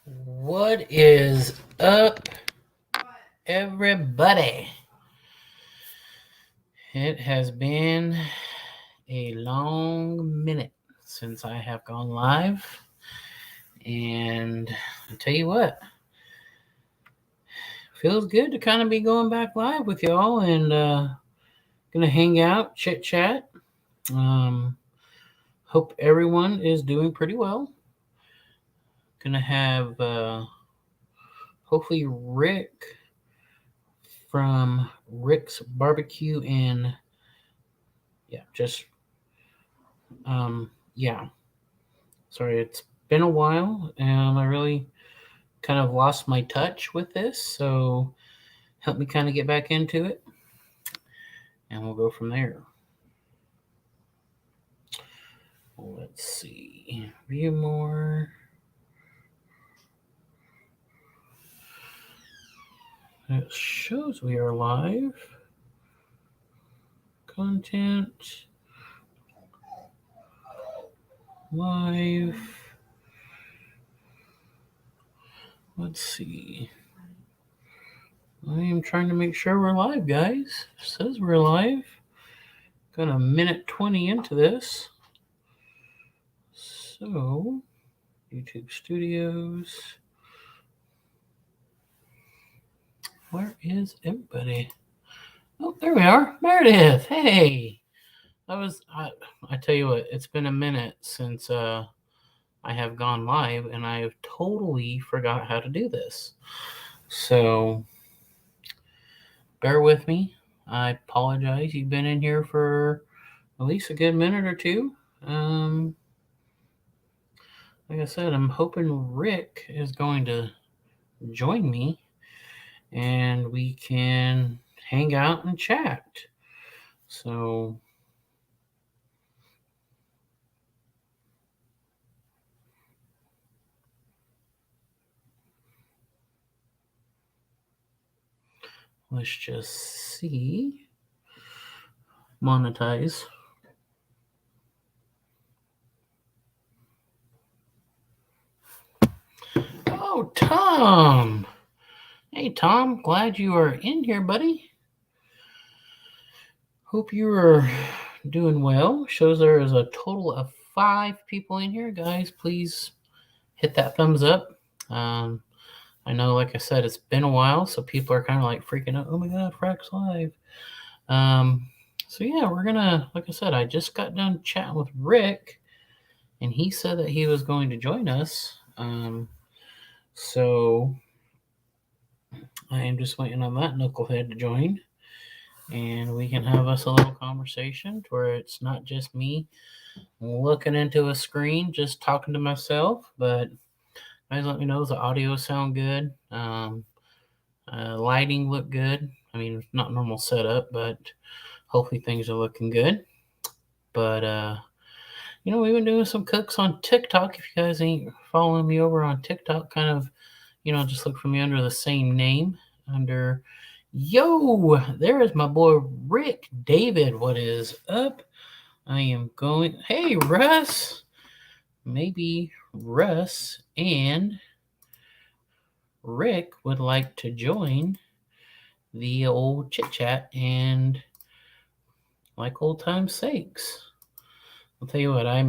What is up, everybody? It has been a long minute since I have gone live, and I tell you what, feels good to kind of be going back live with y'all and gonna hang out, chit chat. Um, Hope everyone is doing pretty well. Gonna have hopefully Rick from Rick's Barbecue and just yeah. Sorry, it's been a while, and I really kind of lost my touch with this. So help me kind of get back into it, and we'll go from there. Let's see. View more. It shows we are live. Content. Live. Let's see. I am trying to make sure we're live, guys. It says we're live. Got a minute 20 into this. So, YouTube Studios. Where is everybody? Oh, there we are. Meredith. Hey. I tell you what, it's been a minute since I have gone live, and I have totally forgot how to do this. So bear with me. I apologize. You've been in here for at least a good minute or two. Like I said, I'm hoping Rick is going to join me and we can hang out and chat. So let's just see. Monetize. Oh, Tom. Hey, Tom. Glad you are in here, buddy. Hope you are doing well. Shows there is a total of 5 people in here. Guys, please hit that thumbs up. I know, like I said, it's been a while, so people are kind of like freaking out. Oh my God, Frack's live. So yeah, we're gonna, like I said, I just got done chatting with Rick, and he said that he was going to join us. So I am just waiting on that knucklehead to join, and we can have us a little conversation where it's not just me looking into a screen, just talking to myself. But guys, let me know, does the audio sound good? Lighting look good. I mean, not normal setup, but hopefully things are looking good. But we've been doing some cooks on TikTok. If you guys ain't following me over on TikTok, kind of, just look for me under the same name. There is my boy Rick David. What is up? I am going. Hey, Russ. Maybe Russ and Rick would like to join the old chit chat and like old time's sakes. I'll tell you what, I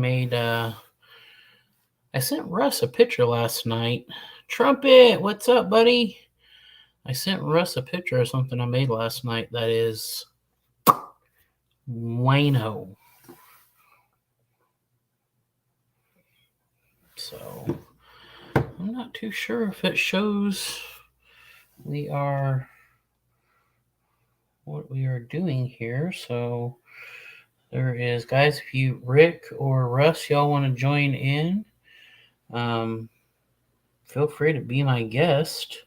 sent Russ a picture last night. Trumpet, what's up, buddy? I sent Russ a picture of something I made last night that is wino. So I'm not too sure if it shows what we are doing here. So there is, guys, if you, Rick or Russ, y'all want to join in, feel free to be my guest.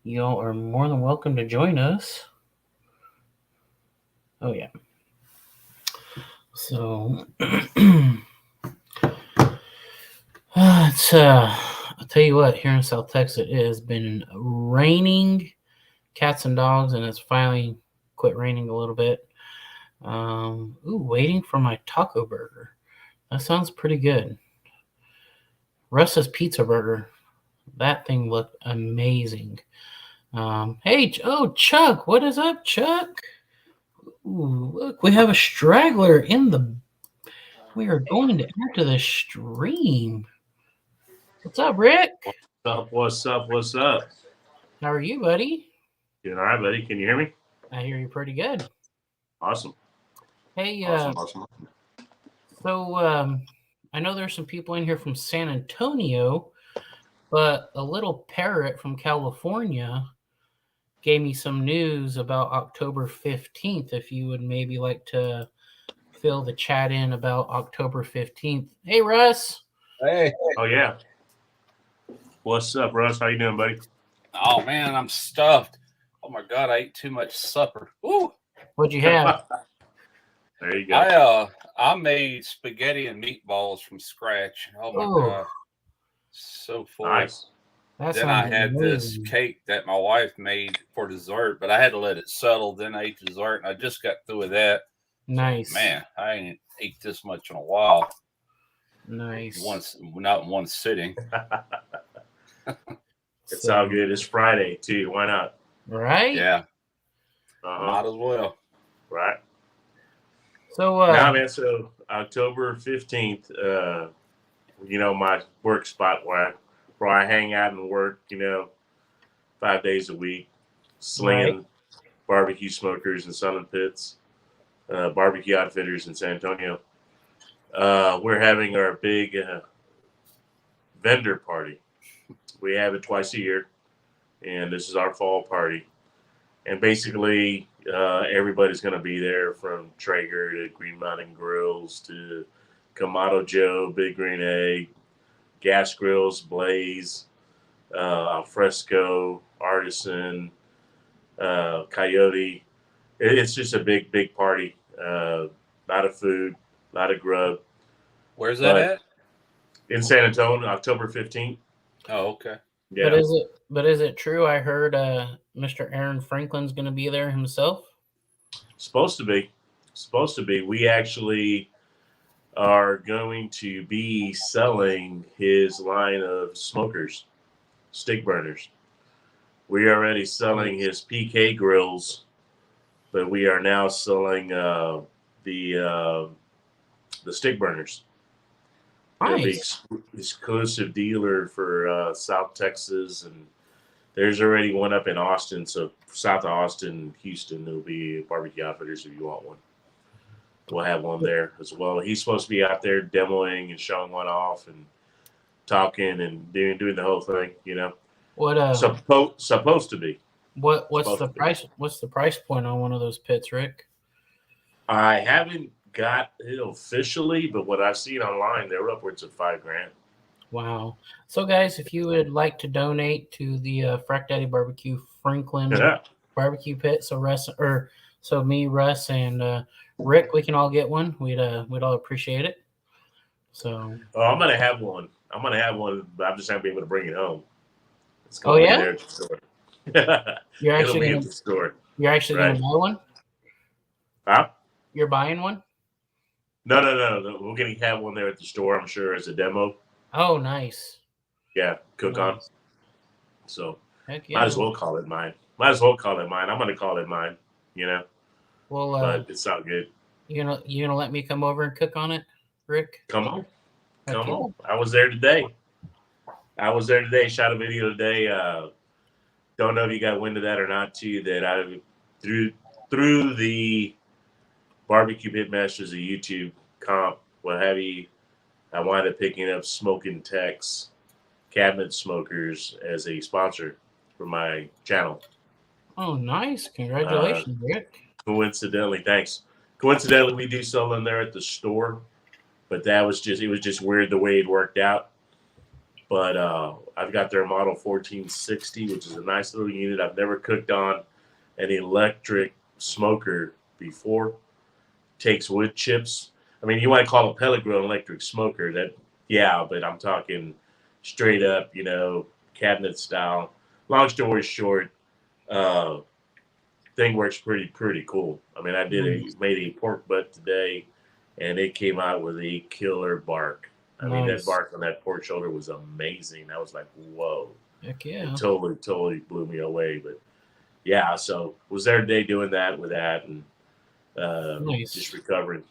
Y'all are more than welcome to join us. Oh, yeah. So, I'll tell you what, here in South Texas, it has been raining cats and dogs, and it's finally quit raining a little bit. Waiting for my taco burger. That sounds pretty good. Russ's Pizza Burger. That thing looked amazing. Chuck, what is up, Chuck? Ooh, look, we have a straggler in the. We are going to add to the stream. What's up, Rick? What's up? What's up? How are you, buddy? Doing all right, buddy. Can you hear me? I hear you pretty good. Awesome. Hey, Awesome. so I know there's some people in here from San Antonio, but a little parrot from California gave me some news about October 15th. If you would maybe like to fill the chat in about October 15th. Hey, Russ. Hey. Oh, yeah. What's up, Russ? How you doing, buddy? Oh, man, I'm stuffed. Oh, my God, I ate too much supper. Ooh. What'd you have? There you go. I made spaghetti and meatballs from scratch. Oh, my God. So full. Nice. Then I had this cake that my wife made for dessert, but I had to let it settle. Then I ate dessert, and I just got through with that. Nice. So, man, I ain't ate this much in a while. Nice. Not in one sitting. It's all good. It's Friday, too. Why not? Right? Yeah. Might as well. Right. So, man, so October 15th, my work spot where I hang out and work, 5 days a week, slinging barbecue smokers and selling pits, barbecue outfitters in San Antonio. We're having our big vendor party. We have it twice a year, and this is our fall party. And basically, everybody's going to be there, from Traeger to Green Mountain Grills to Kamado Joe, Big Green Egg, Gas Grills, Blaze, Alfresco, Artisan, Coyote. It's just a big, big party. A lot of food, a lot of grub. Where's that at? In San Antonio, October 15th. Oh, okay. Yeah. But is it true? I heard Mr. Aaron Franklin's going to be there himself. Supposed to be. We actually are going to be selling his line of smokers, stick burners. We are already selling his PK grills, but we are now selling the stick burners. Nice. He'll be exclusive dealer for South Texas, and there's already one up in Austin. So south of Austin, Houston, there'll be barbecue outfitters if you want one. We'll have one there as well. He's supposed to be out there demoing and showing one off and talking and doing the whole thing. What supposed to be. What's the price? What's the price point on one of those pits, Rick? I haven't got it officially, but what I've seen online, they're upwards of $5,000. Wow. So, guys, if you would like to donate to the Frack Daddy Barbecue Franklin barbecue pit, so me, Russ, and Rick, we can all get one. We'd all appreciate it. So. Oh, I'm gonna have one. But I'm just not gonna be able to bring it home. It's gonna be there at the store. You're actually at the store. You're actually gonna buy one? Huh? You're buying one? No. We're gonna have one there at the store, I'm sure, as a demo. Oh, nice. Yeah, cook on. So heck yeah. Might as well call it mine. I'm gonna call it mine, Well, but it's all good. You gonna let me come over and cook on it, Rick? Come on. I was there today. Shot a video today. Don't know if you got wind of that or not, too. That I through the Barbecue Pitmasters, a YouTube comp, what have you. I wound up picking up Smoking Tech's cabinet smokers as a sponsor for my channel. Oh, nice! Congratulations, Rick. Coincidentally, thanks. Coincidentally, we do sell them there at the store, but it was just weird the way it worked out. But I've got their model 1460, which is a nice little unit. I've never cooked on an electric smoker before. Takes wood chips. I mean, you want to call a pellet grill an electric smoker, but I'm talking straight up, cabinet style. Long story short, thing works pretty cool. I mean, I made a pork butt today, and it came out with a killer bark. I mean, that bark on that pork shoulder was amazing. I was like, whoa. Heck yeah. It totally blew me away. But yeah, so was there today doing that with that and just recovered.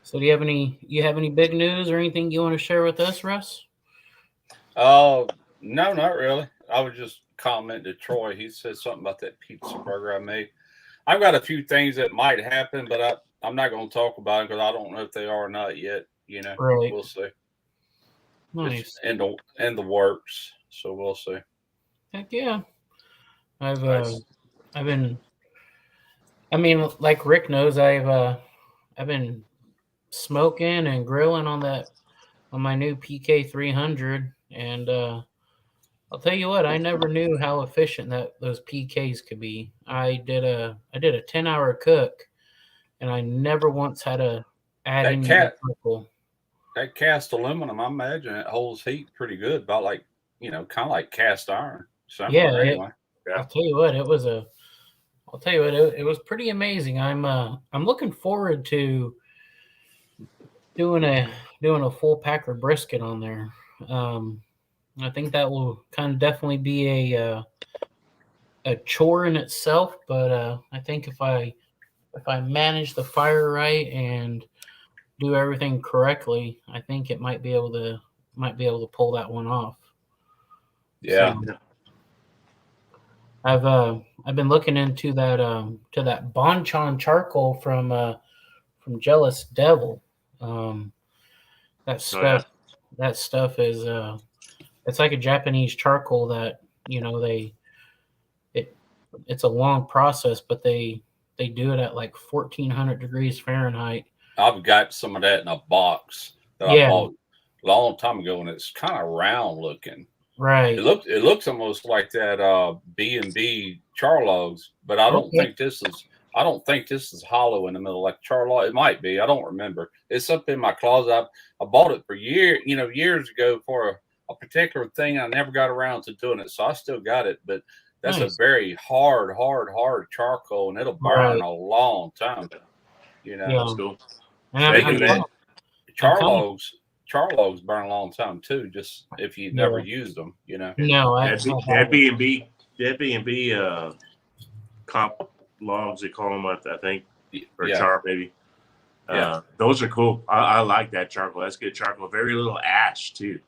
So do you have any big news or anything you want to share with us, Russ? Oh, no, not really. I was just commenting to Troy. He said something about that pizza burger I made. I've got a few things that might happen, but I'm not going to talk about it because I don't know if they are or not yet. Right. We'll see. Nice. It's in the works, so we'll see. Heck yeah. I've been. I mean, like Rick knows, I've been smoking and grilling on my new PK 300, and I'll tell you what, I never knew how efficient those PKs could be. I did a 10-hour cook, and I never once had to add any charcoal. That cast aluminum, I imagine it holds heat pretty good, about like kind of like cast iron. Similar, anyway. I'll tell you what, it was pretty amazing. I'm looking forward to doing a full packer brisket on there. I think that will kind of definitely be a chore in itself, but I think if I manage the fire right and do everything correctly, I think it might be able to pull that one off. Yeah. So, I've been looking into that to that Bonchon charcoal from Jealous Devil. That stuff is it's like a Japanese charcoal that it's a long process, but they do it at like 1400 degrees Fahrenheit. I've got some of that in a box that I bought a long time ago, and it's kind of round looking. Right. It looks almost like that B&B char logs, but I don't think this is hollow in the middle like char log. It might be. I don't remember. It's up in my closet. I bought it for years ago for a particular thing. I never got around to doing it, so I still got it. But that's a very hard charcoal, and it'll burn a long time. That's cool. Char logs burn a long time too. Just if you never used them, No, that B&B comp logs, they call them, I think, or char maybe. Those are cool. I like that charcoal. That's good charcoal. Very little ash too.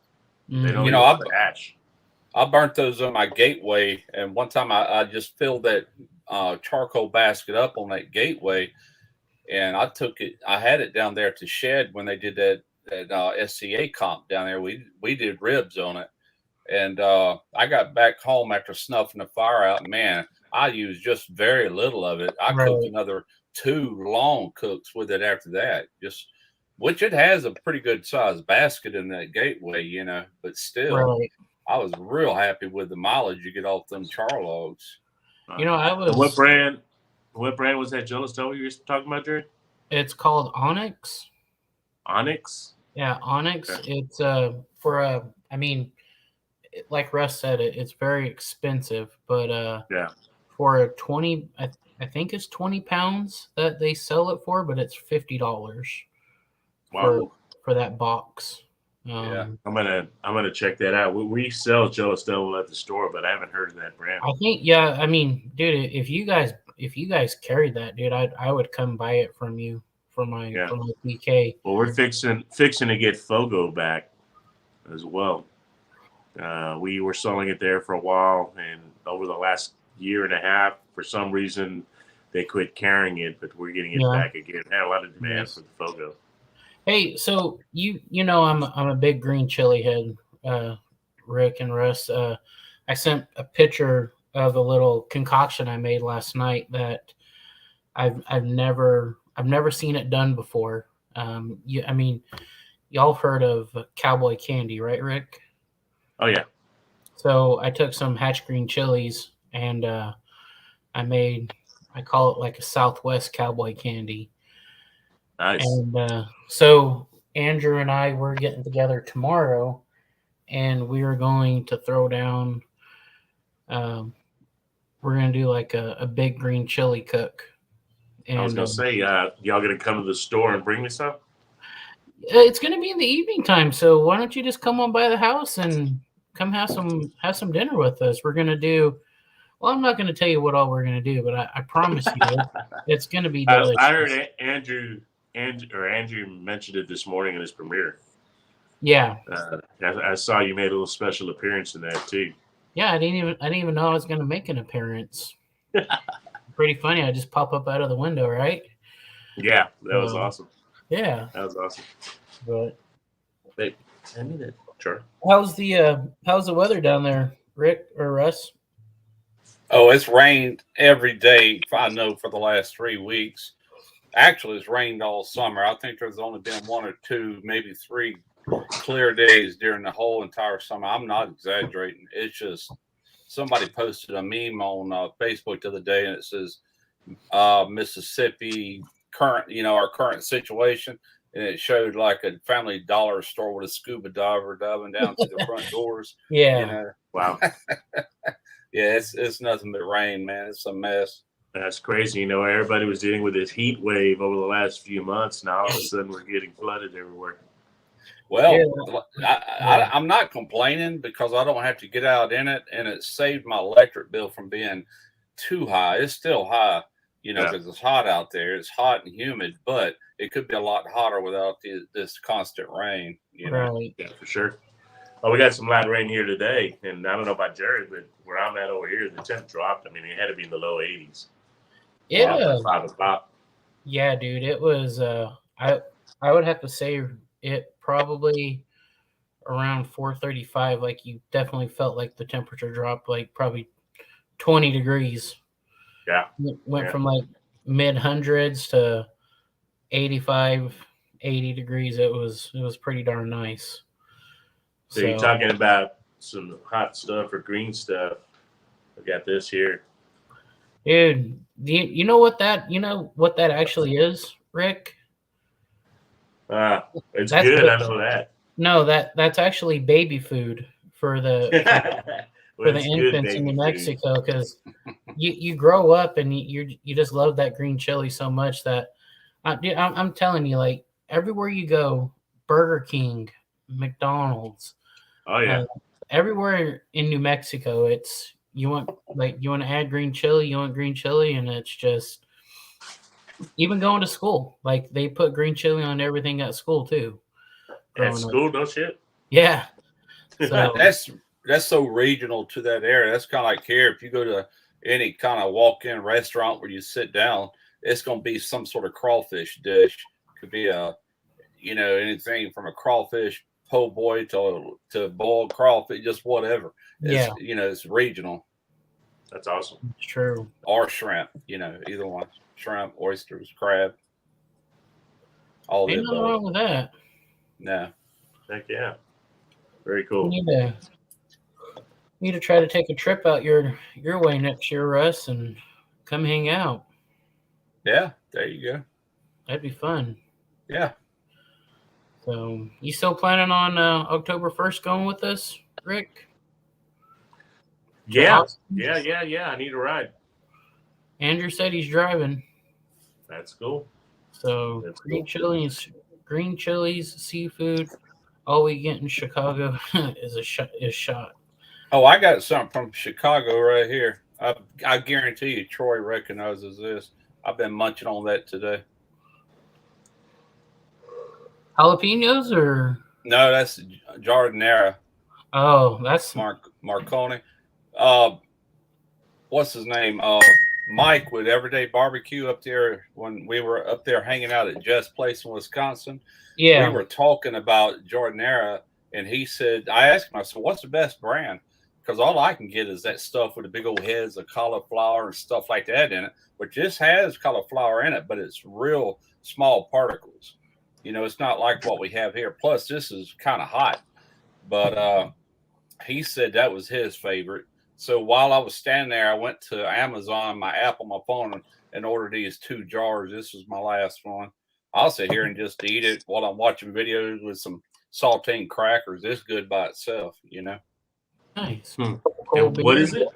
They don't ash. I burnt those on my gateway, and one time I just filled that charcoal basket up on that gateway, and I took it. I had it down there at the shed when they did that SCA comp down there. We did ribs on it, and I got back home after snuffing the fire out. Man, I used just very little of it. I cooked another 2 long cooks with it after that. Which it has a pretty good sized basket in that gateway, but still, I was real happy with the mileage you get off them char logs. I was. What brand was that Jealous Devil you were talking about, Jerry? It's called Onyx. Onyx? Yeah, Onyx. Okay. It's I mean, like Russ said, it's very expensive, but for a 20, I think it's 20 pounds that they sell it for, but it's $50 for that box. I'm gonna check that out. We sell Jealous Devil at the store, but I haven't heard of that brand. I think I mean, dude, if you guys carried that, dude, I would come buy it from you for my PK. Well, we're fixing to get Fogo back as well. We were selling it there for a while, and over the last year and a half, for some reason, they quit carrying it, but we're getting it back again. Had a lot of demand for the Fogo. Hey, so I'm a big green chili head, Rick and Russ. I sent a picture of a little concoction I made last night that I've never seen it done before. I mean, y'all heard of cowboy candy, right, Rick? Oh yeah. So I took some hatch green chilies and I call it like a Southwest cowboy candy. Nice. And so Andrew and I were getting together tomorrow, and we are going to throw down. We're gonna do like a big green chili cook. And I was gonna say, y'all gonna come to the store and bring me some? It's going to be in the evening time, so why don't you just come on by the house and come have some dinner with us? We're going to do. Well, I'm not going to tell you what all we're going to do, but I promise you, it's going to be delicious. I heard Andrew mentioned it this morning in his premiere. Yeah. I saw you made a little special appearance in that too. Yeah, I didn't even know I was going to make an appearance. Pretty funny. I just pop up out of the window, right? Yeah, that was awesome. Yeah, that was awesome. But babe, send me that. Sure. How's the weather down there, Rick or Russ? Oh, it's rained every day. I know for the last 3 weeks. Actually, it's rained all summer. I think there's only been 1 or 2, maybe 3 clear days during the whole entire summer. I'm not exaggerating. It's just somebody posted a meme on Facebook the other day, and it says Mississippi current, our current situation, and it showed like a Family Dollar store with a scuba diver diving down to the front doors. Yeah. Wow. Yeah, it's nothing but rain, man. It's a mess. That's crazy. Everybody was dealing with this heat wave over the last few months. Now all of a sudden we're getting flooded everywhere. Well, I'm not complaining because I don't have to get out in it, and it saved my electric bill from being too high. It's still high, because it's hot out there. It's hot and humid, but it could be a lot hotter without this constant rain. Right. Yeah, for sure. Oh, we got some light rain here today, and I don't know about Jerry, but where I'm at over here, the temp dropped. I mean, it had to be in the low 80s. Yeah. 5 o'clock. Yeah, dude. It was. I would have to say it probably around 4:35. Like you definitely felt like the temperature dropped, like probably 20 degrees. Yeah. It went from like mid hundreds to 85, 80 degrees. It was pretty darn nice. So you're talking about some hot stuff or green stuff. I got this here. Dude, you know what that actually is, Rick? It's good. I know that. No, that's actually baby food for the for the infants in New Mexico, because you grow up and you just love that green chili so much that I'm telling you, like everywhere you go, Burger King, McDonald's, everywhere in New Mexico, it's you want to add green chili, and it's just even going to school, like they put green chili on everything at school too. At school, no shit. Yeah. So that's so regional to that area. That's kind of like here. If you go to any kind of walk-in restaurant where you sit down, it's going to be some sort of crawfish dish. Could be anything from a crawfish po' boy to boiled crawfish, just whatever. It's regional. That's awesome. It's true. Or shrimp, either one. Shrimp, oysters, crab. All Ain't nothing wrong with that. No. Heck yeah. Very cool. We need to try to take a trip out your way next year, Russ, and come hang out. Yeah, there you go. That'd be fun. Yeah. So, you still planning on October 1st going with us, Rick? Yeah. I need a ride. Andrew said he's driving. That's cool. So, green chilies, seafood, all we get in Chicago is shot. Oh, I got something from Chicago right here. I guarantee you Troy recognizes this. I've been munching on that today. Jalapenos or? No, that's Giardinera. Oh, that's Marconi. What's his name? Mike with Everyday Barbecue up there when we were up there hanging out at Jess Place in Wisconsin. Yeah. We were talking about Giardinera, and he said, I asked him, I said, what's the best brand? Because all I can get is that stuff with the big old heads of cauliflower and stuff like that in it, which this has cauliflower in it, but it's real small particles. It's not like what we have here. Plus, this is kind of hot. But he said that was his favorite. So while I was standing there, I went to Amazon, my app on my phone, and ordered these 2 jars. This was my last one. I'll sit here and just eat it while I'm watching videos with some saltine crackers. It's good by itself, Nice. What is it?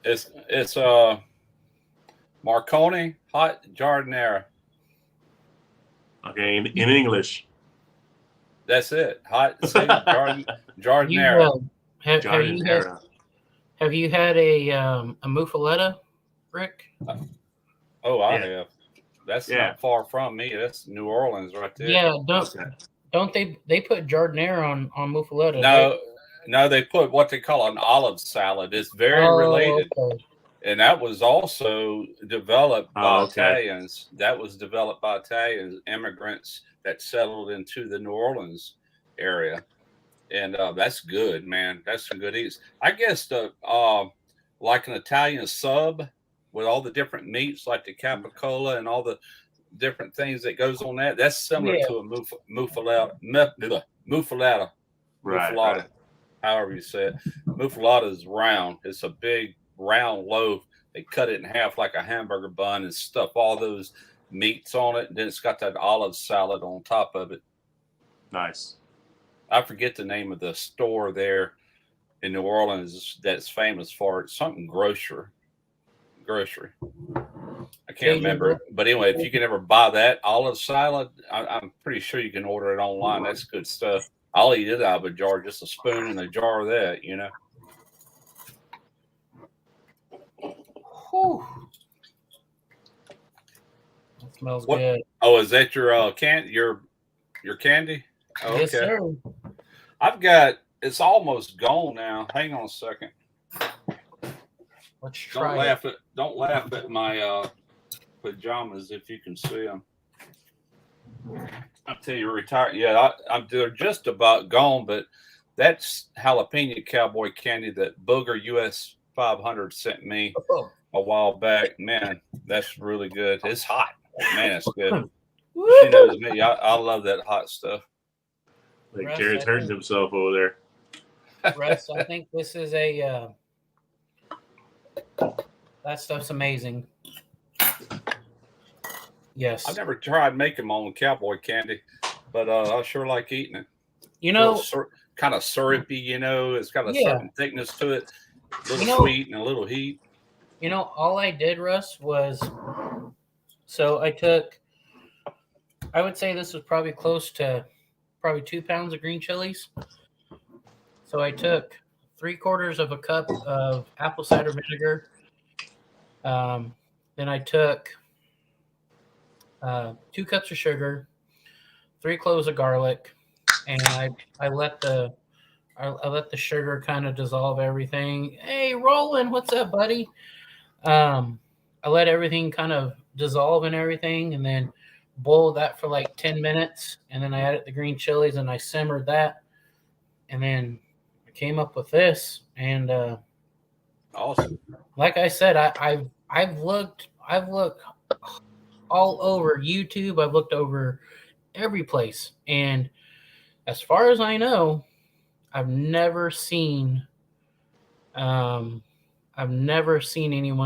It's Marconi Hot Giardinera. Okay, in English. That's it. Hot see, You jardinera. have you had a muffaletta, Rick? Oh, I Yeah. have. That's Yeah. not far from me. That's New Orleans right there. Yeah, Okay. don't they put jardinera on muffaletta? No, right? no, they put what they call an olive salad. It's very Oh, related. okay. And that was also developed Oh, by okay. Italians. That was developed by Italians, immigrants that settled into the New Orleans area. And that's good, man. That's some good eats. I guess the like an Italian sub with all the different meats, like the capicola and all the different things that goes on that. That's similar Yeah. to a muffaletta. Right. However you say it. Muffaletta is round. It's a big round loaf. They cut it in half like a hamburger bun and stuff all those meats on it. And then it's got that olive salad on top of it. Nice. I forget the name of the store there in New Orleans that's famous for it. Something grocery. I can't remember. But anyway, if you can ever buy that olive salad, I'm pretty sure you can order it online. That's good stuff. I'll eat it out of a jar, just a spoon and a jar of that, you know. Whew. That smells good. Oh, is that your your candy? Oh, okay. Yes, sir. I've got it's almost gone now. Hang on a second. Let's try it. Don't laugh at my pajamas if you can see them. I'll tell you, retired. Yeah, they're just about gone, but that's jalapeno cowboy candy that Booger US 500 sent me a while back. Man, that's really good. It's hot. Man, it's good. She knows me. I love that hot stuff. Like Russ, Jared's hurting himself over there. Russ, I think this is that stuff's amazing. Yes. I've never tried making my own cowboy candy, but I sure like eating it. You know, kind of syrupy, you know, it's got a certain thickness to it, a little sweet and a little heat. You know, all I did, Russ, was so I would say this was probably close to 2 pounds of green chilies. So I took 3/4 of a cup of apple cider vinegar. Then I took 2 cups of sugar, 3 cloves of garlic, and I let the sugar kind of dissolve everything. Hey, Roland, what's up, buddy? I let everything kind of dissolve and everything, and then boiled that for like 10 minutes, and then I added the green chilies and I simmered that, and then I came up with this. And awesome. Like I said, I've looked all over YouTube. I've looked over every place, and as far as I know, I've never seen anyone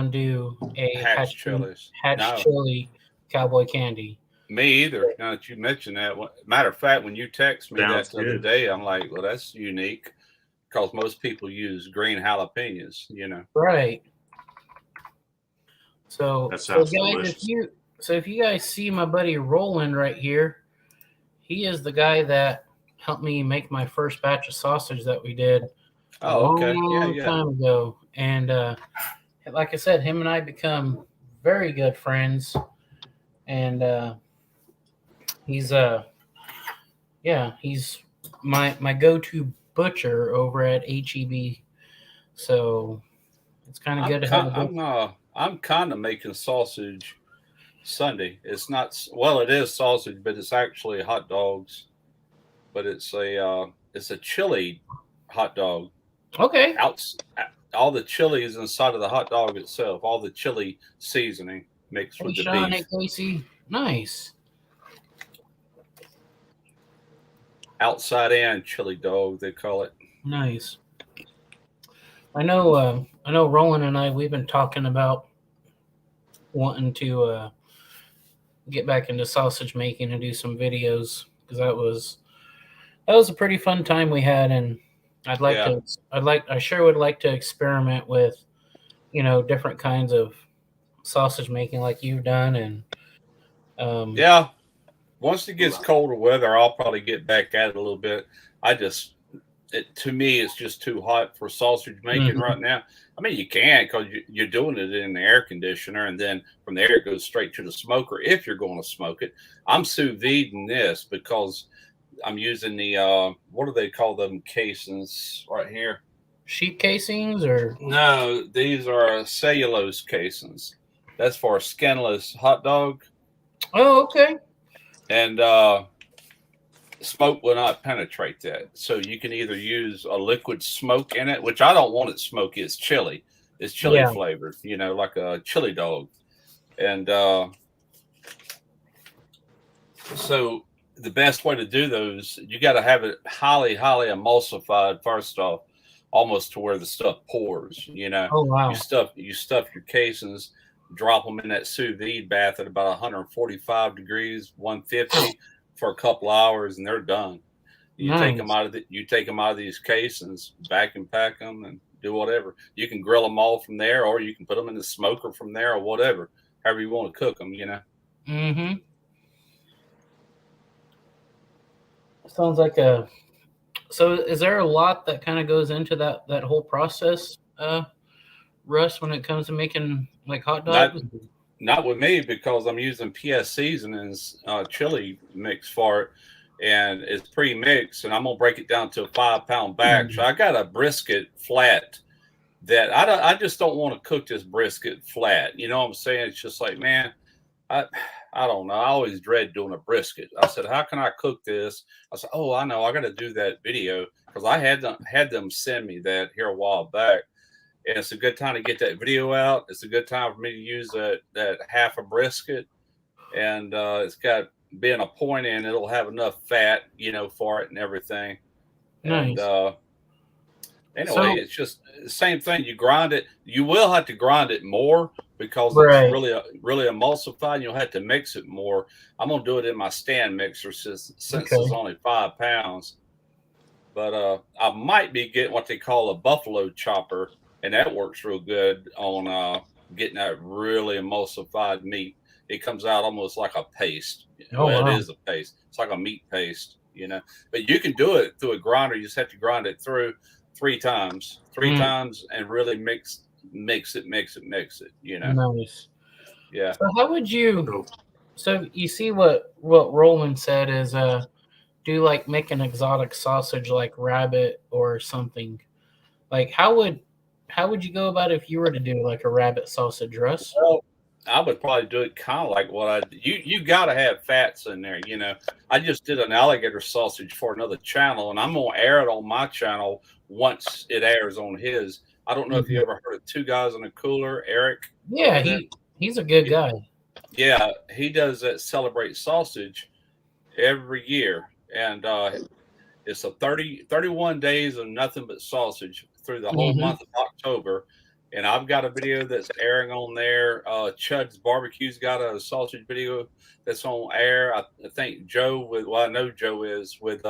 do a hatch chili cowboy candy. Me either. Now that you mentioned that, matter of fact, when you text me that the other day, I'm like, well, that's unique because most people use green jalapenos, you know. Right. So, that sounds guys, delicious. if you guys see my buddy Roland right here, he is the guy that helped me make my first batch of sausage that we did a long time ago. And like I said, him and I become very good friends. And he's my go-to butcher over at HEB. So it's kind of good to have I'm kind of making sausage Sunday. It's not, well, it is sausage, but it's actually hot dogs. But it's a chili hot dog. Okay. All the chili is inside of the hot dog itself. All the chili seasoning mixed with the beef. Hey, Casey. Nice. Outside in chili dog, they call it. Nice. I know Roland and I, we've been talking about wanting to get back into sausage making and do some videos, because that was a pretty fun time we had, and I sure would like to experiment with, different kinds of sausage making like you've done. And once it gets colder weather, I'll probably get back at it a little bit. To me, it's just too hot for sausage making right now. I mean, you can because you're doing it in the air conditioner, and then from there it goes straight to the smoker if you're going to smoke it. I'm sous videing this because I'm using the what do they call them casings right here? Sheep casings or No, these are cellulose casings. That's for a skinless hot dog. oh, okay. And smoke will not penetrate that. So you can either use a liquid smoke in it, which I don't want it smoky. It's chili. It's chili flavored, like a chili dog. And so the best way to do those, you got to have it highly, highly emulsified first off, almost to where the stuff pours. Oh wow. You stuff your casings, drop them in that sous vide bath at about 145 degrees, 150 for a couple hours, and they're done. You take them out of these casings, vacuum pack them, and do whatever. You can grill them all from there, or you can put them in the smoker from there, or whatever, however you want to cook them. Mm-hmm. Sounds like a. So, is there a lot that kind of goes into that whole process, Russ, when it comes to making like hot dogs? Not with me, because I'm using PS seasonings, chili mix for it, and it's pre-mixed, and I'm gonna break it down to a 5-pound batch. I got a brisket flat that I just don't want to cook this brisket flat. You know what I'm saying? It's just like, man, I don't know. I always dread doing a brisket. I said, how can I cook this? I said, oh, I know. I got to do that video because I had them send me that here a while back. And it's a good time to get that video out. It's a good time for me to use that half a brisket. And it's got being a point in, it'll have enough fat, for it and everything. Nice. And anyway, it's just the same thing. You grind it. You will have to grind it more because it's really emulsified. You'll have to mix it more. I'm gonna do it in my stand mixer since it's only 5 pounds. But I might be getting what they call a buffalo chopper, and that works real good on getting that really emulsified meat. It comes out almost like a paste. It is a paste. It's like a meat paste, But you can do it through a grinder. You just have to grind it through 3 times, and really mix it. Nice. Yeah. So how would you? So you see what Roland said is do like make an exotic sausage like rabbit or something. Like how would you go about it if you were to do like a rabbit sausage, Russ? Well, I would probably do it kind of like what you got to have fats in there. I just did an alligator sausage for another channel, and I'm going to air it on my channel once it airs on his. I don't know if you ever heard of Two Guys in a Cooler, Eric. Yeah, he's a good guy. Yeah, he does that Celebrate Sausage every year, and it's a 31 days of nothing but sausage through the whole month of October. And I've got a video that's airing on there. Chud's Barbecue's got a sausage video that's on air. I think I know Joe is with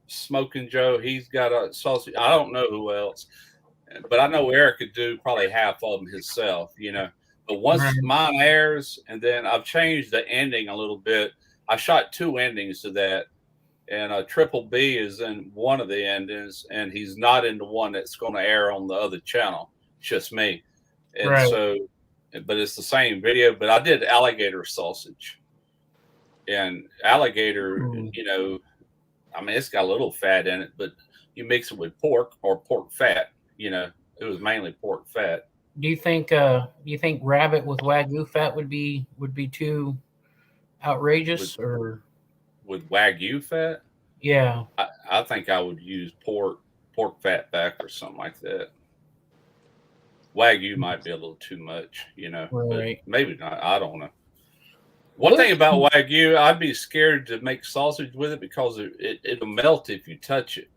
Smoking Joe. He's got a sausage. I don't know who else, but I know Eric could do probably half of them himself, But once mine airs, and then I've changed the ending a little bit. I shot 2 endings to that. And Triple B is in one of the endings, and he's not in the one that's going to air on the other channel. It's just me. And so, but it's the same video. But I did alligator sausage. And alligator, I mean, it's got a little fat in it, but you mix it with pork or pork fat. It was mainly pork fat. Do you think rabbit with Wagyu fat would be too outrageous or? With Wagyu fat? Yeah. I think I would use pork fat back or something like that. Wagyu might be a little too much, but maybe not. I don't know. One thing about Wagyu, I'd be scared to make sausage with it because it'll melt if you touch it.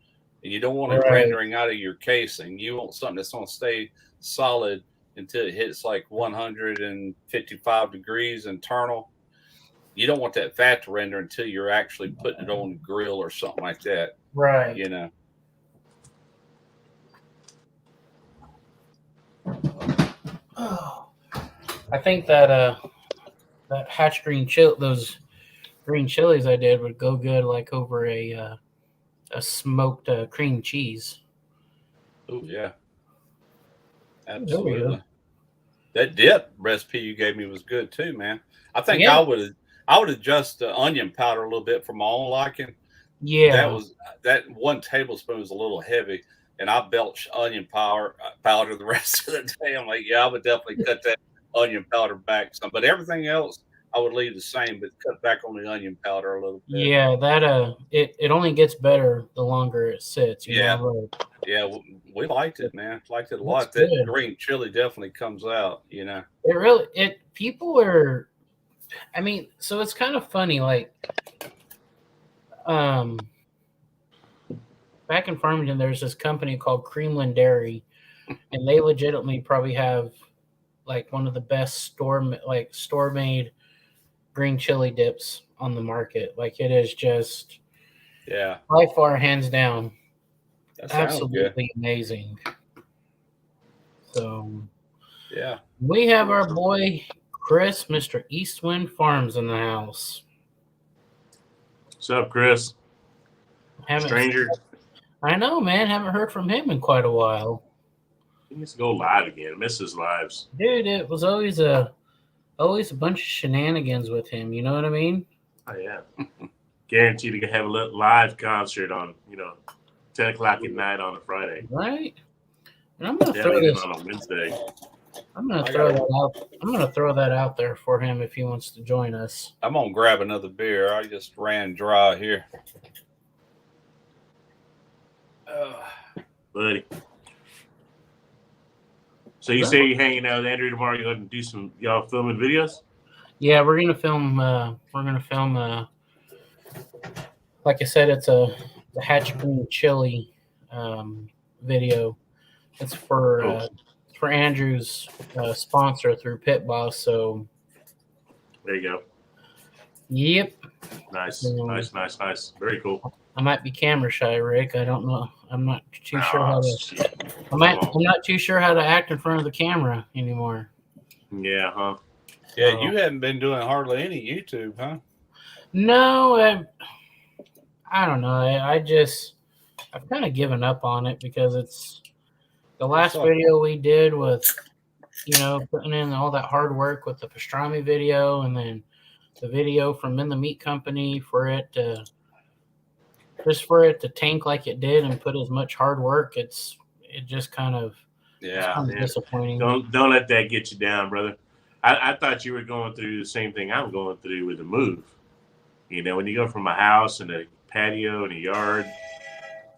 And you don't want it rendering out of your casing. You want something that's going to stay solid until it hits like 155 degrees internal. You don't want that fat to render until you're actually putting it on the grill or something like that. Right. I think that that hatch green those green chilies I did would go good like over a smoked cream cheese. Oh yeah, There we go. absolutely. That dip recipe you gave me was good too, man. I think Yeah, I would adjust the onion powder a little bit for my own liking. yeah, That 1 tablespoon was a little heavy, and I belched onion powder the rest of the day. I'm like, yeah, I would definitely cut that onion powder back some, but everything else I would leave the same, but cut back on the onion powder a little bit. yeah. That it only gets better the longer it sits. You know, Yeah, like, yeah, we liked it, man. Liked it a that's lot. That good. green chili definitely comes out. You know. It really it people are. I mean, so it's kind of funny. Like, um, back in Farmington, there's this company called Creamland Dairy, and they legitimately probably have like one of the best store made green chili dips on the market. Like it is just Yeah, by far, hands down, that sounds good. absolutely amazing. So Yeah. we have our boy Chris, Mr. Eastwind Farms, in the house. What's up, Chris? Haven't Stranger. I know, man. Haven't heard from him in quite a while. He needs to go live again. I miss his lives. Dude, it was always a bunch of shenanigans with him. You know what I mean? Oh yeah. Guaranteed to have a live concert on 10 o'clock at night on a Friday. Right? And I'm gonna throw Definitely this. on a Wednesday. I'm gonna throw that out. I'm gonna throw that out there for him if he wants to join us. I'm gonna grab another beer. I just ran dry here. Buddy. So you say you're hanging out with Andrew tomorrow? You're going to do some y'all filming videos? Yeah, we're gonna film. Like I said, it's the hatch green chili video. It's for Andrew's sponsor through Pit Boss. So there you go. Yep. Nice. Very cool. I might be camera shy, Rick. I don't know. I'm not too sure how to. Shit. I'm not too sure how to act in front of the camera anymore. Yeah, huh? Yeah, you haven't been doing hardly any YouTube, huh? No, I don't know. I've kind of given up on it because it's the last video we did with, putting in all that hard work with the pastrami video and then the video from In the Meat Company for it to tank like it did and put as much hard work. It just kind of disappointing. Don't let that get you down, brother. I thought you were going through the same thing I'm going through with the move. When you go from a house and a patio and a yard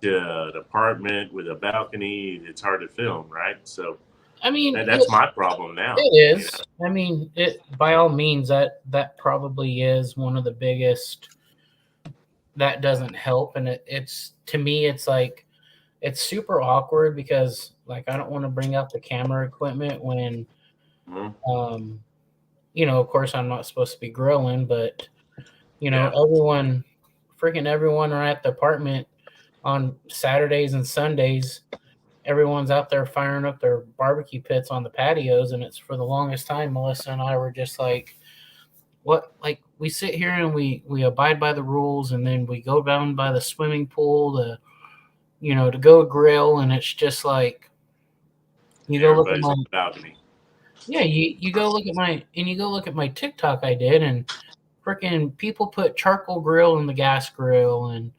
to an apartment with a balcony, it's hard to film, right? So, I mean, that's my problem now. It is. I mean, by all means, that probably is one of the biggest. That doesn't help, and it's to me, it's like it's super awkward because like I don't want to bring out the camera equipment when, of course I'm not supposed to be grilling, but everyone are at the apartment on Saturdays and Sundays. Everyone's out there firing up their barbecue pits on the patios, and it's for the longest time, Melissa and I were just like, what? Like we sit here and we abide by the rules, and then we go down by the swimming pool to go grill, and it's just like you go look at my balcony. Yeah, you go look at my TikTok I did, and freaking people put charcoal grill in the gas grill, and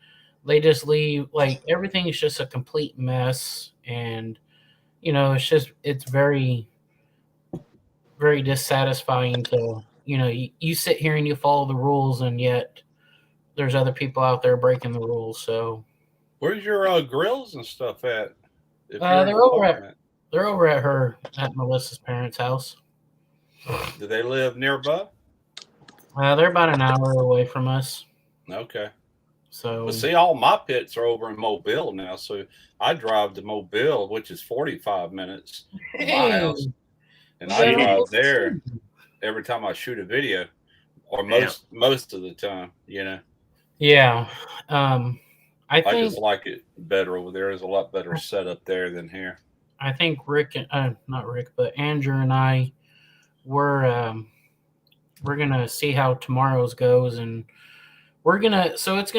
they just leave like everything is just a complete mess, and it's very, very dissatisfying to you sit here and you follow the rules, and yet there's other people out there breaking the rules. So where's your grills and stuff at? They're over at Melissa's parents' house. Do they live nearby? They're about an hour away from us. Okay. So, but see, all my pits are over in Mobile now. So I drive to Mobile, which is 45 minutes from my house, and I drive there every time I shoot a video, or most of the time. Yeah. I just like it better over there. There's a lot better setup there than here. I think not Rick, but Andrew and I were see how tomorrow's goes, and we're gonna film 2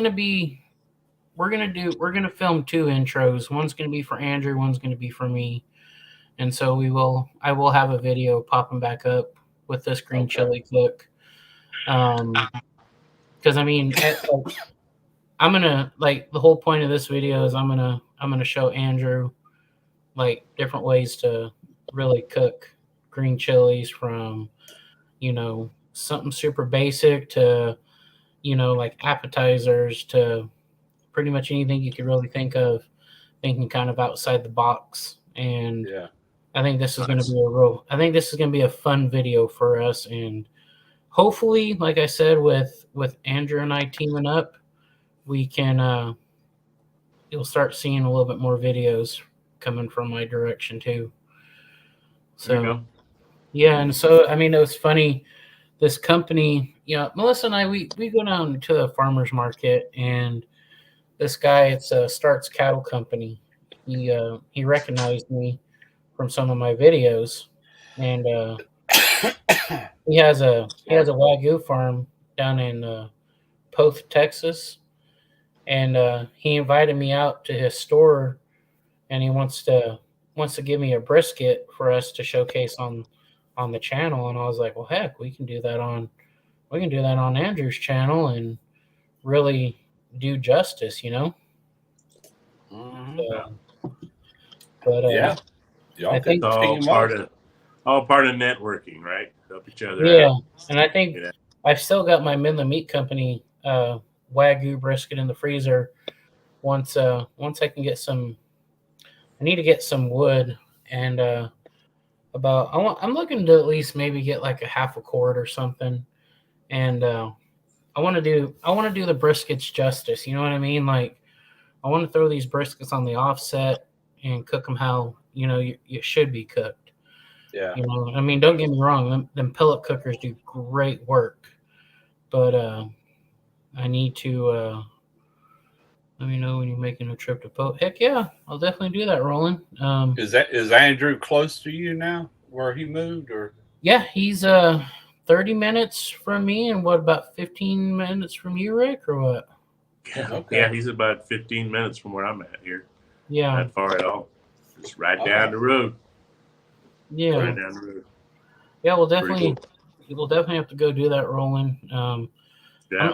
intros. One's gonna be for Andrew, one's gonna be for me, and so I will have a video popping back up with this green chili cook. Because I mean, I'm gonna the whole point of this video is I'm gonna show Andrew like different ways to really cook green chilies, from something super basic to like appetizers to pretty much anything you could really think of, thinking kind of outside the box. And Yeah. I think this is going to be a fun video for us, and hopefully, like I said, with Andrew and I teaming up, we can you'll start seeing a little bit more videos coming from my direction too. So yeah, and so I mean, it was funny. This company, Melissa and I, we go down to the farmer's market, and this guy, it's a Starts Cattle Company. He recognized me from some of my videos, and he has a Wagyu farm down in Poth, Texas, and he invited me out to his store, and he wants to give me a brisket for us to showcase on the channel. And I was like, well, heck, we can do that on Andrew's channel and really do justice, Mm-hmm. But yeah, y'all I think all part of networking, right? Help each other out. And I think I've still got my Midland Meat Company Wagyu brisket in the freezer. Once I can get some, I need to get some wood, and I'm looking to at least maybe get like a half a quart or something, and I want to do the briskets justice. You know what I mean? Like, I want to throw these briskets on the offset and cook them how you should be cooked. Yeah. I mean, don't get me wrong, them pellet cookers do great work, but I need to. Let me know when you're making a trip to Pope. Heck yeah, I'll definitely do that, Roland. Is Andrew close to you now, where he moved, or? Yeah, he's 30 minutes from me, and what, about 15 minutes from you, Rick, or what? Yeah, he's about 15 minutes from where I'm at here. Yeah, not far at all. Just right down the road. Yeah, right down the road. Yeah, we'll definitely have to go do that, Roland. Yeah.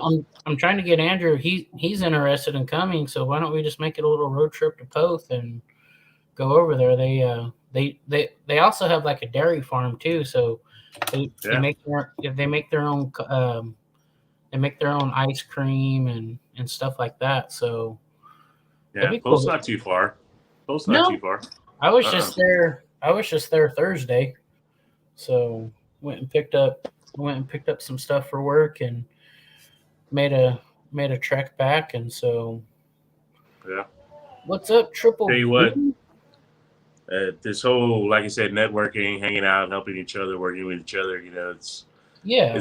I'm trying to get Andrew. He's interested in coming, so why don't we just make it a little road trip to Poth and go over there? They also have like a dairy farm too, so they make their own ice cream and stuff like that. So yeah, Poth's not too far. Not too far. I was just there. I was just there Thursday, so went and picked up some stuff for work and made a trek back. And so yeah. What's up, Triple? Tell you what, this whole, like I said, networking, hanging out, helping each other, working with each other, it's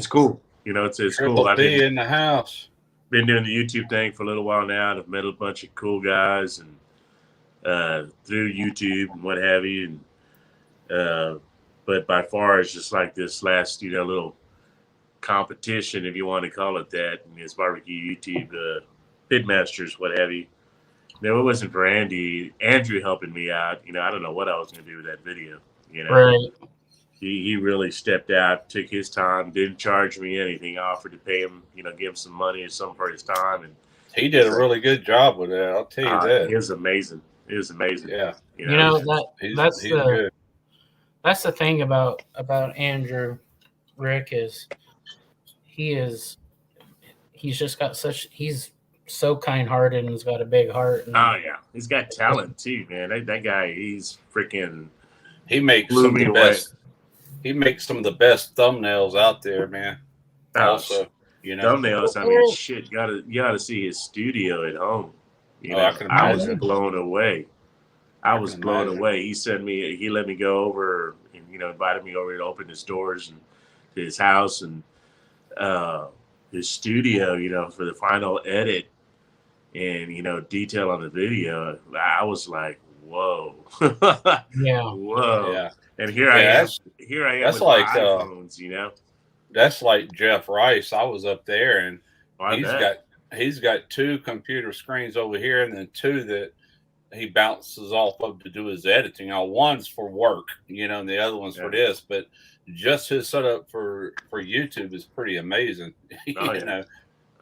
cool. It's cool. I've been in the house. Been doing the YouTube thing for a little while now, and I've met a bunch of cool guys and through YouTube and what have you. And but by far, it's just like this last little competition, if you want to call it that, and it's barbecue YouTube pitmasters, what have you. No, it wasn't for Andrew helping me out. I don't know what I was going to do with that video. Right. He really stepped out, took his time, didn't charge me anything. I offered to pay him, give him some money or something for his time, and he did a really good job with that. I'll tell you that. It was amazing. Yeah. That's the thing about Andrew, Rick, is he's so kind-hearted and he's got a big heart. And, oh yeah, he's got talent too, man. That guy, he's freaking. He makes some of the best. He makes some of the best thumbnails out there, man. Also, thumbnails. I mean, shit. You gotta see his studio at home. I was blown away. I was blown away. He let me go over and invited me over to open his doors and to his house and his studio, for the final edit and detail on the video. I was like, whoa. Yeah. Whoa. Yeah. And here I am. That's with like iPhones, that's like Jeff Rice. I was up there, and I he's bet. got 2 computer screens over here, and then 2 that he bounces off of to do his editing. Now, one's for work, and the other one's for this. But just his setup for YouTube is pretty amazing, Oh you yeah. know.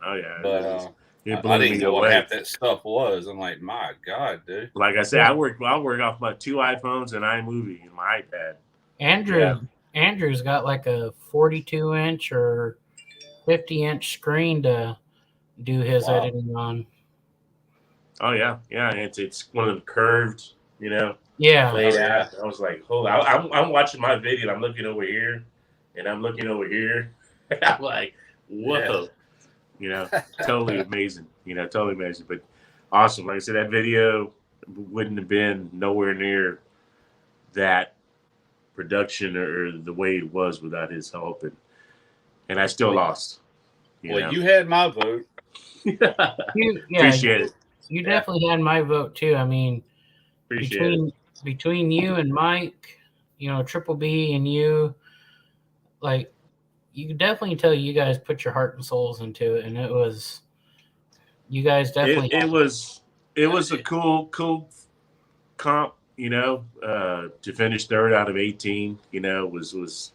Oh yeah. But It I blew didn't me know what away. half that stuff was. I'm like, my God, dude. Like I said, I work off my 2 iPhones and iMovie and my iPad. Andrew's got like a 42-inch or 50-inch screen to do his Wow. editing on. Oh yeah, yeah. It's one of them curved, Yeah. laid Oh, yeah. out. I was like, hold on. I'm watching my video. And I'm looking over here, and I'm looking over here. I'm like, whoa, totally amazing. Totally amazing. But awesome. Like I said, that video wouldn't have been nowhere near that production or the way it was without his help, and I still lost. Well, you had my vote. Appreciate it. You definitely had my vote too. I mean, Appreciate it. between you and Mike, Triple B and you, like, you could definitely tell you guys put your heart and souls into it, and you guys definitely. It was a cool comp. To finish third out of 18, was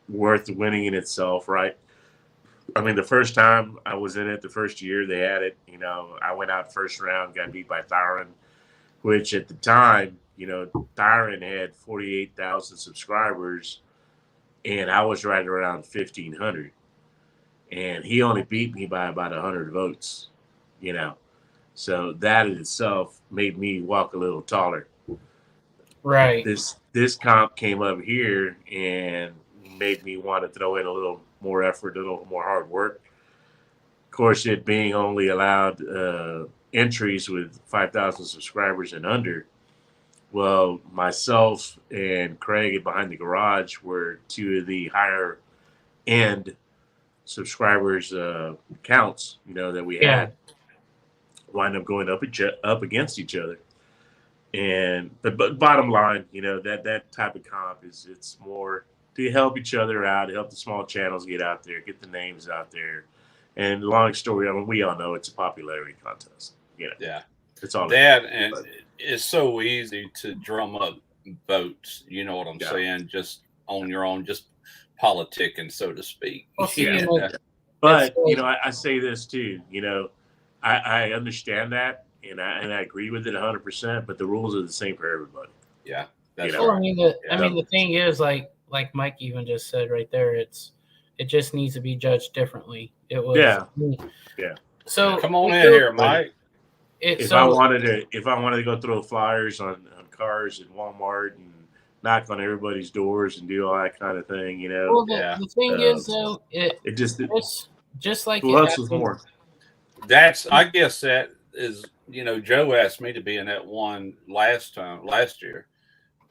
worth winning in itself, right? I mean, the first time I was in it, the first year they had it, I went out first round, got beat by Thyron, which at the time, Thyron had 48,000 subscribers, and I was right around 1,500, and he only beat me by about 100 votes, So that in itself made me walk a little taller. Right. This comp came up here and made me want to throw in a little more effort, a little more hard work. Of course, it being only allowed entries with 5,000 subscribers and under. Well, myself and Craig at Behind the Garage were 2 of the higher end subscribers counts, that we had. Wind up going up against each other. And but bottom line, that type of comp it's more to help each other out, help the small channels get out there, get the names out there. And long story, I mean, we all know it's a popularity contest. Yeah, it's all and it's so easy to drum up votes. You know what I'm saying? Just on your own, just politicking, so to speak. Well, see, but I say this too. I understand that. And I agree with it 100%, but the rules are the same for everybody. Yeah, that's right. right. I mean, the thing is, like Mike even just said right there, it just needs to be judged differently. It was So come on in here, Mike. If I wanted to go throw flyers on cars at Walmart and knock on everybody's doors and do all that kind of thing, Well, the thing is, though, it's just like who else was more. I guess that is, Joe asked me to be in that one last year,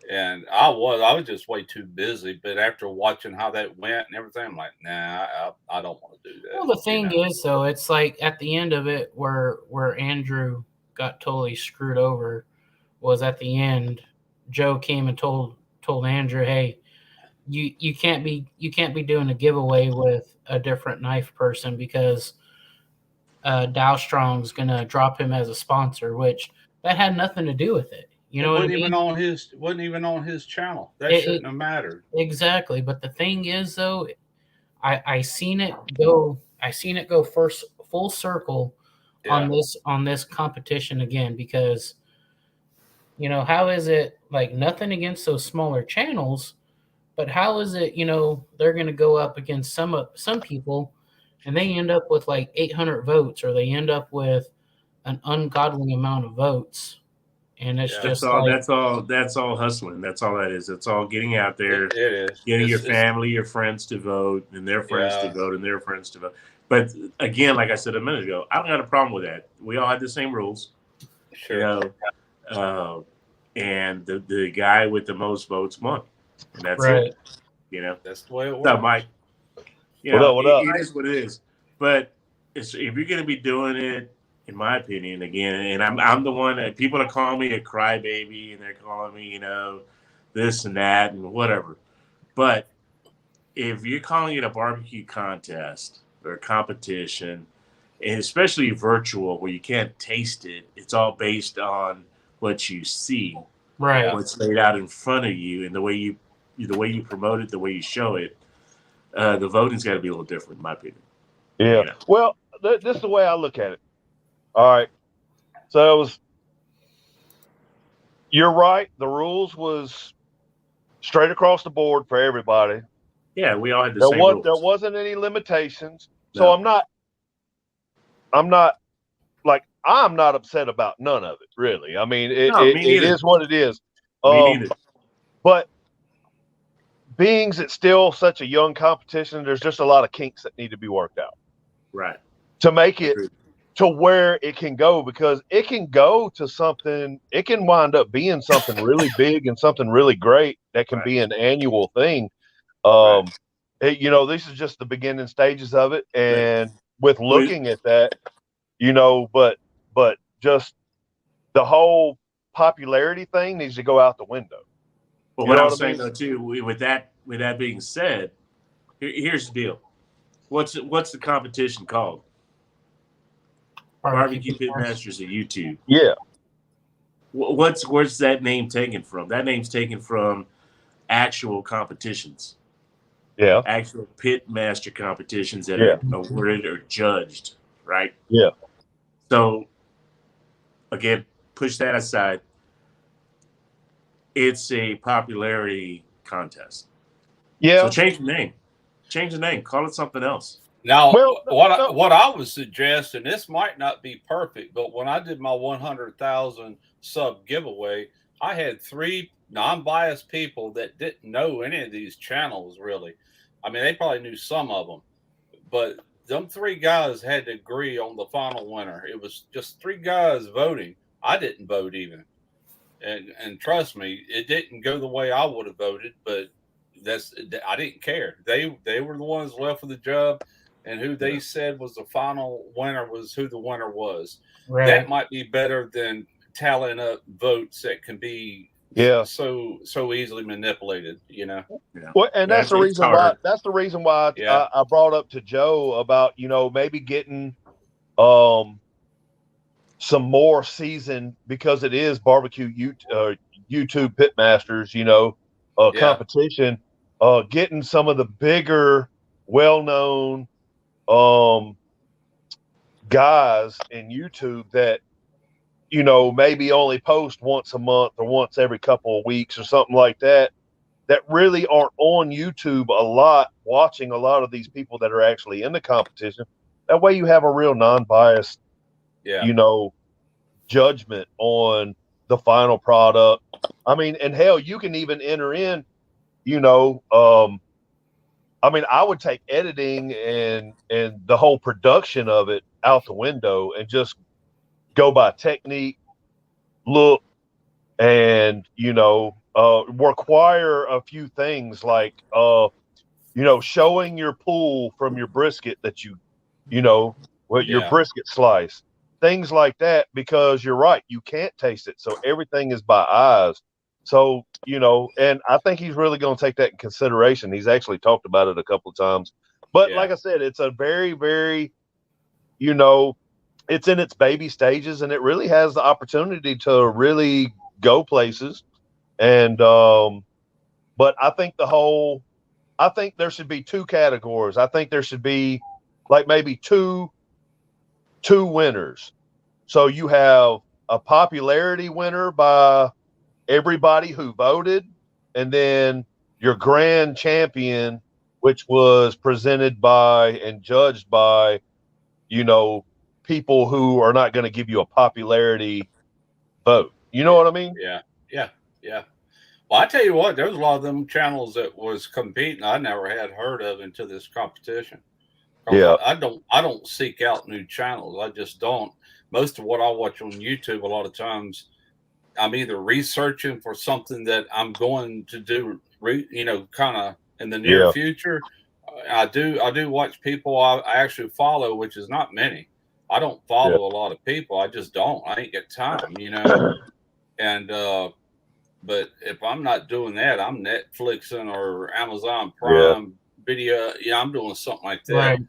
and I was just way too busy. But after watching how that went and everything, I'm like, nah, I don't want to do that. Well, the thing is, though, it's like at the end of it, where Andrew got totally screwed over, was at the end. Joe came and told Andrew, hey, you can't be doing a giveaway with a different knife person because Dow Strong's gonna drop him as a sponsor, which that had nothing to do with it. You know what I mean? Wasn't even on his channel. That shouldn't have mattered. Exactly. But the thing is, though, I seen it go first full circle on this competition again, because how is it, like, nothing against those smaller channels, but how is it they're gonna go up against some people and they end up with like 800 votes, or they end up with an ungodly amount of votes, and it's that's all hustling. That's all that is. It's all getting out there, it is. Getting your family, your friends to vote, and their friends to vote, and their friends to vote. But again, like I said a minute ago, I don't have a problem with that. We all had the same rules, sure. And the guy with the most votes won, and that's it. That's the way it works. What's up, Mike? What up? It is what it is. But if you're going to be doing it, in my opinion, again, and I'm the one that people are calling me a crybaby, and they're calling me, this and that and whatever. But if you're calling it a barbecue contest or a competition, and especially virtual where you can't taste it, it's all based on what you see, Right. what's laid out in front of you, and the way you promote it, the way you show it. The voting's got to be a little different, in my opinion. Yeah. You know? Well, this is the way I look at it. All right. So it was. You're right. The rules was straight across the board for everybody. Yeah, we all had the same rules. There wasn't any limitations. No. So I'm not upset about none of it, really. I mean, it is what it is. Me neither. But being it's still such a young competition, there's just a lot of kinks that need to be worked out. Right. To make it to where it can go, because it can go to something, it can wind up being something really big and something really great that can be an annual thing. This is just the beginning stages of it. And with looking at that, but just the whole popularity thing needs to go out the window. Well, what I'm saying though too, with that being said, here's the deal. What's the competition called? Barbecue Pitmasters at YouTube. Yeah. Where's that name taken from? That name's taken from actual competitions. Yeah. Actual pitmaster competitions that are awarded or judged, right? Yeah. So, again, push that aside. It's a popularity contest. Yeah. So change the name. Change the name. Call it something else. Now, what I would suggest, and this might not be perfect, but when I did my 100,000 sub giveaway, I had 3 non-biased people that didn't know any of these channels, really. I mean, they probably knew some of them, but them 3 guys had to agree on the final winner. It was just 3 guys voting. I didn't vote even. And trust me, it didn't go the way I would have voted, but I didn't care. They were the ones left with the job, and who they said was the final winner was who the winner was. Right. That might be better than tallying up votes that can be so easily manipulated, you know. Yeah. Well, and that's the reason why. That's the reason why I brought up to Joe about maybe getting some more season, because it is barbecue YouTube Pitmasters, competition. Getting some of the bigger, well-known guys in YouTube that maybe only post once a month or once every couple of weeks or something like that really aren't on YouTube a lot, watching a lot of these people that are actually in the competition. That way you have a real non-biased judgment on the final product. I mean, and hell, you can even enter in I would take editing and the whole production of it out the window and just go by technique, look, and require a few things like showing your pull from your brisket that your brisket slice, things like that, because you're right, you can't taste it, so everything is by eyes. So, and I think he's really going to take that in consideration. He's actually talked about it a couple of times. But like I said, it's a very, very, it's in its baby stages, and it really has the opportunity to really go places. And, but I think there should be 2 categories. I think there should be like maybe two winners. So you have a popularity winner by everybody who voted, and then your grand champion, which was presented by and judged by people who are not going to give you a popularity vote. You know what I mean? Yeah. Well, I tell you what, there was a lot of them channels that was competing I never had heard of into this competition. I don't seek out new channels. I just don't. Most of what I watch on YouTube, a lot of times I'm either researching for something that I'm going to do, kind of in the near future. I do watch people I actually follow, which is not many. I don't follow a lot of people. I just don't. I ain't got time, And but if I'm not doing that, I'm Netflixing or Amazon Prime video. Yeah, I'm doing something like that. Right.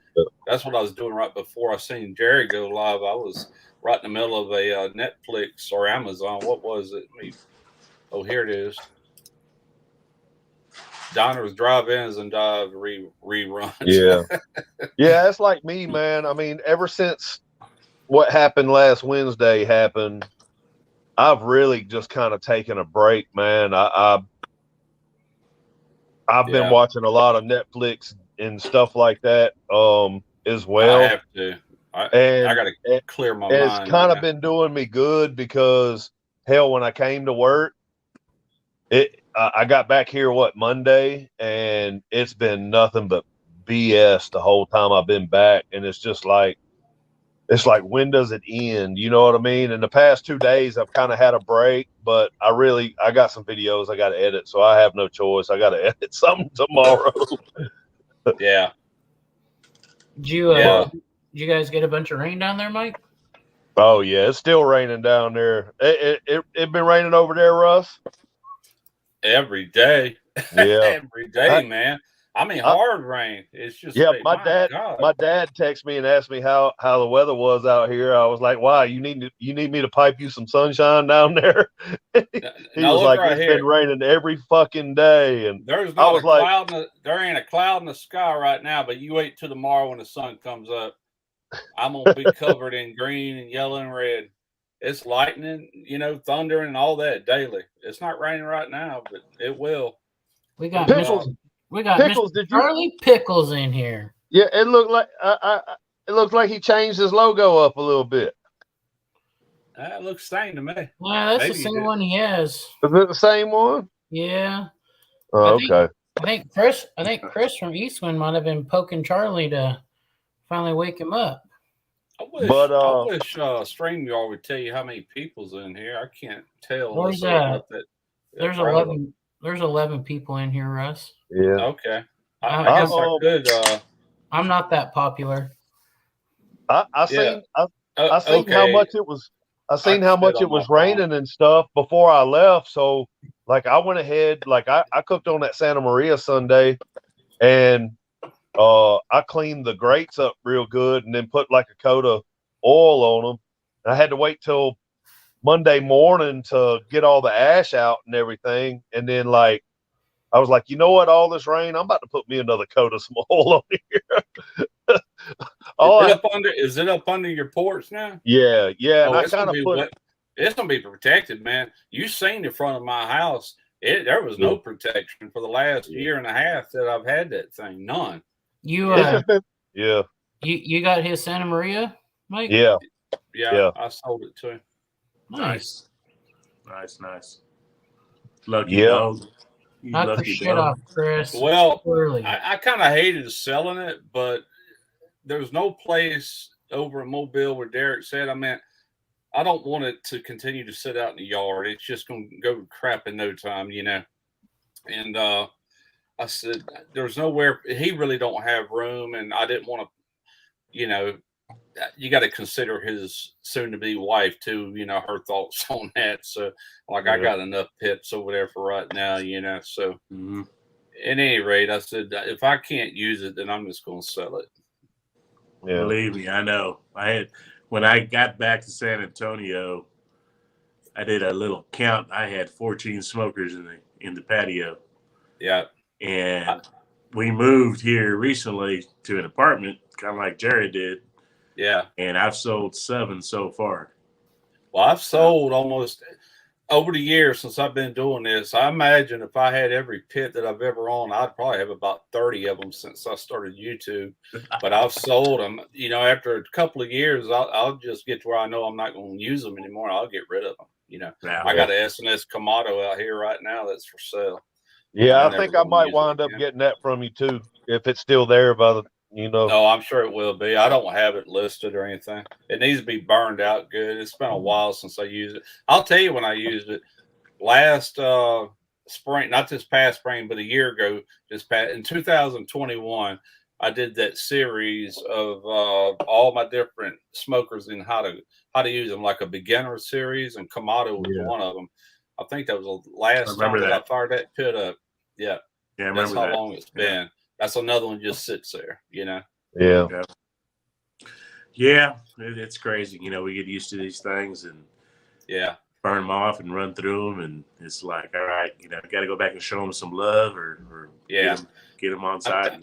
That's what I was doing right before I seen Jerry go live. I was right in the middle of a Netflix or Amazon. What was it? Oh, here it is. Diners, Drive-Ins, and Dive reruns. Yeah. Yeah, it's like me, man. I mean, ever since what happened last Wednesday happened, I've really just kind of taken a break, man. I've been watching a lot of Netflix and stuff like that as well. I have to. I got to clear my mind. It's kind of been doing me good because, hell, when I came to work, I got back here, Monday, and it's been nothing but BS the whole time I've been back. And it's like, when does it end? You know what I mean? In the past 2 days, I've kind of had a break, but I got some videos I got to edit, so I have no choice. I got to edit something tomorrow. Yeah. Did you guys get a bunch of rain down there, Mike? Oh yeah, it's still raining down there. It been raining over there, Russ? Every day. Yeah. Every day, man. I mean, hard rain. It's just my dad texted me and asked me how the weather was out here. I was like, "Why? You need me to pipe you some sunshine down there?" He was like, "It's been raining every fucking day." And there's not a cloud. There ain't a cloud in the sky right now. But you wait till tomorrow when the sun comes up. I'm gonna be covered in green and yellow and red. It's lightning, thunder and all that daily. It's not raining right now, but it will. We got Pickles. We got Pickles. Charlie Pickles in here. Yeah, it looked like it looks like he changed his logo up a little bit. That looks the same to me. Yeah, that's the same one he has. Is it the same one? Yeah. Oh, okay. I think Chris from Eastwind might have been poking Charlie to finally wake him up. I wish StreamYard would tell you how many people's in here. I can't tell. There's 11. There's 11 people in here, Russ. Yeah. Okay. I guess I could. I'm not that popular. I seen how much it was. I seen how much it was raining and stuff before I left. So like I went ahead, like I cooked on that Santa Maria Sunday, and I cleaned the grates up real good and then put like a coat of oil on them. And I had to wait till Monday morning to get all the ash out and everything. And then I was like, you know what, all this rain, I'm about to put me another coat of some oil on here. Is it up under your porch now? Yeah. Oh, and it's gonna be protected, man. You seen the front of my house. There was no protection for the last year and a half that I've had that thing. None. You got his Santa Maria, Mike? Yeah. I sold it to him. Nice. Lucky dog. Knock the shit off, Chris. Well, I kind of hated selling it, but there's no place over in Mobile where Derek said, I don't want it to continue to sit out in the yard. It's just going to go to crap in no time, And I said, there's nowhere. He really don't have room, and I didn't want to, you got to consider his soon-to-be wife too. Her thoughts on that. So, I got enough pips over there for right now. So, at any rate, I said if I can't use it, then I'm just going to sell it. Yeah. Believe me, I know. When I got back to San Antonio, I did a little count. I had 14 smokers in the patio. Yeah. And we moved here recently to an apartment, kind of like Jared did. Yeah. And I've sold 7 so far. Well, I've sold almost over the years since I've been doing this. I imagine if I had every pit that I've ever owned, I'd probably have about 30 of them since I started YouTube. But I've sold them. After a couple of years, I'll just get to where I know I'm not going to use them anymore. I'll get rid of them. I got an S&S Kamado out here right now that's for sale. Yeah, I think I might wind up getting that from you too, if it's still there by the, No, I'm sure it will be. I don't have it listed or anything. It needs to be burned out good. It's been a while since I used it. I'll tell you when I used it. Last spring, not this past spring, but a year ago, in 2021, I did that series of all my different smokers and how to use them, like a beginner series, and Kamado was one of them. I think that was the last time that I fired that pit up. Yeah. Yeah, I That's remember how long it's been. that's another one just sits there, Yeah. Yeah, it's crazy. We get used to these things and burn them off and run through them, and it's like, all right, got to go back and show them some love or get them on side.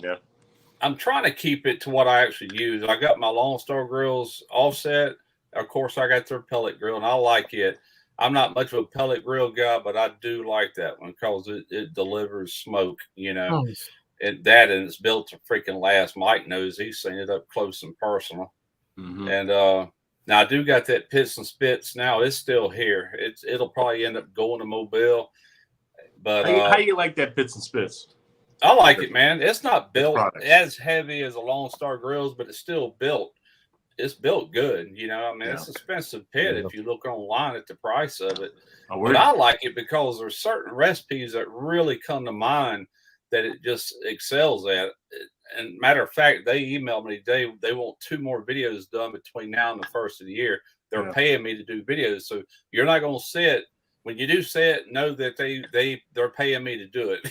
I'm trying to keep it to what I actually use. I got my Lone Star grills offset. Of course, I got their pellet grill, and I like it. I'm not much of a pellet grill guy, but I do like that one because it delivers smoke, Nice. and it's built to freaking last. Mike knows, he's seen it up close and personal. Mm-hmm. And now I do got that Pits and Spits. Now it's still here. It'll probably end up going to Mobile. But how do you like that Pits and Spits? I like it, man. It's not built as heavy as a Lone Star grills, but it's still built. It's built good. It's an expensive pit if you look online at the price of it. But I like it because there's certain recipes that really come to mind that it just excels at. And matter of fact, they emailed me today. They want 2 more videos done between now and the first of the year. They're paying me to do videos. So you're not going to sit. When you do say it, know that they're paying me to do it,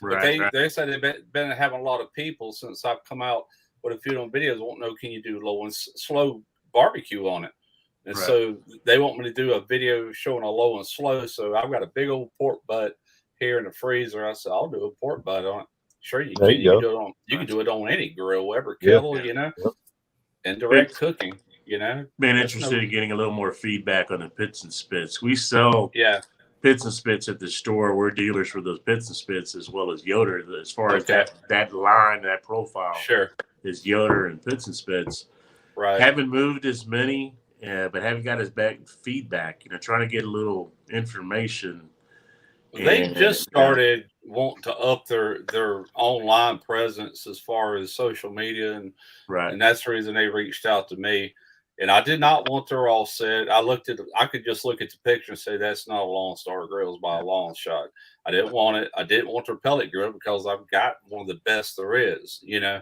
But they say they've been having a lot of people since I've come out with a few of them videos won't know, can you do low and slow barbecue on it? And so they want me to do a video showing a low and slow. So I've got a big old pork butt here in the freezer. I said, I'll do a pork butt on it. Sure you can. You can do it on any grill, whatever kettle, and direct cooking. Been interested in getting a little more feedback on the Pits and Spits. We sell Pits and Spits at the store. We're dealers for those Pits and Spits as well as Yoder. As far as that line, that profile, is Yoder and Pits and Spits. Right. Haven't moved as many, but haven't got as back feedback. Trying to get a little information. They just started wanting to up their online presence as far as social media, and that's the reason they reached out to me. And I did not want their all set. I could just look at the picture and say that's not a Lone Star grills by a long shot. I didn't want it. I didn't want their pellet grill because I've got one of the best there is, Yeah.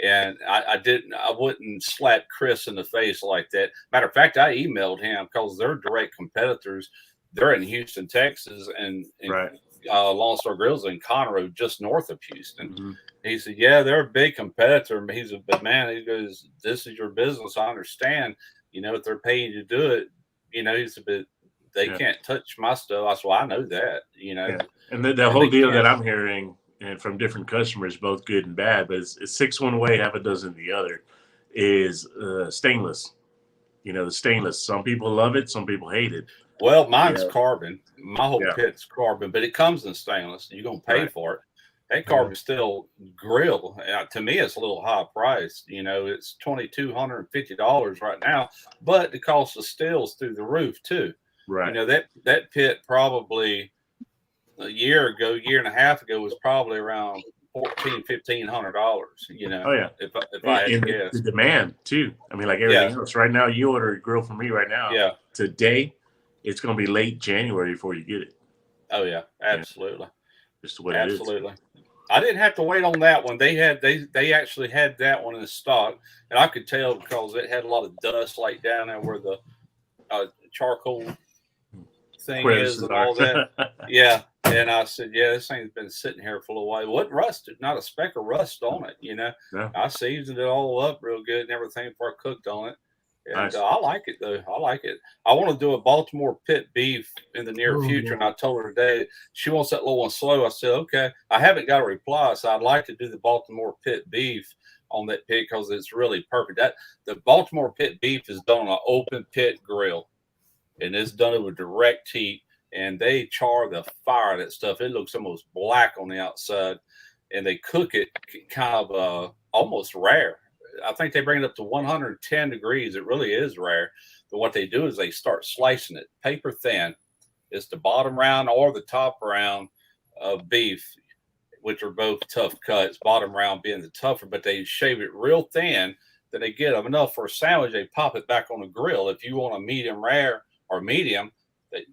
And I wouldn't slap Chris in the face like that. Matter of fact, I emailed him because they're direct competitors. They're in Houston, Texas, and Lone Star Grills in Conroe, just north of Houston. Mm-hmm. He said, yeah, they're a big competitor. But man, he goes, this is your business. I understand, if they're paying you to do it, he said, but they can't touch my stuff. I said, well, I know that, And the whole deal that I'm hearing and from different customers, both good and bad, but it's 6 one way, half a dozen the other, is stainless. The stainless. Some people love it. Some people hate it. Well, mine's carbon. My whole pit's carbon, but it comes in stainless. You're going to pay for it. That carbon steel grill, to me, it's a little high priced. It's $2,250 right now, but the cost of steel is through the roof too. Right. That pit probably a year and a half ago was probably around $1,500. If I had to guess. The demand too. I mean, like everything else. Right now, you order a grill from me right now. Yeah. Today, it's going to be late January before you get it. Oh yeah, absolutely. Just the way it is. Absolutely. I didn't have to wait on that one. They actually had that one in stock, and I could tell because it had a lot of dust like down there where the charcoal thing is and all that. Yeah. And I said, this thing's been sitting here for a little while. It wasn't rusted, not a speck of rust on it, Yeah. I seasoned it all up real good and everything before I cooked on it. And nice. I like it, though. I like it. I want to do a Baltimore pit beef in the near future. And I told her today, she wants that low and slow. I said, okay. I haven't got a reply, so I'd like to do the Baltimore pit beef on that pit because it's really perfect. The Baltimore pit beef is done on an open pit grill, and it's done with direct heat. And they char the fire of that stuff. It looks almost black on the outside, and they cook it kind of almost rare. I think they bring it up to 110 degrees. It really is rare. But what they do is they start slicing it paper thin. It's the bottom round or the top round of beef, which are both tough cuts, bottom round being the tougher, but they shave it real thin. Then they get them enough for a sandwich. They pop it back on the grill. If you want a medium rare or medium,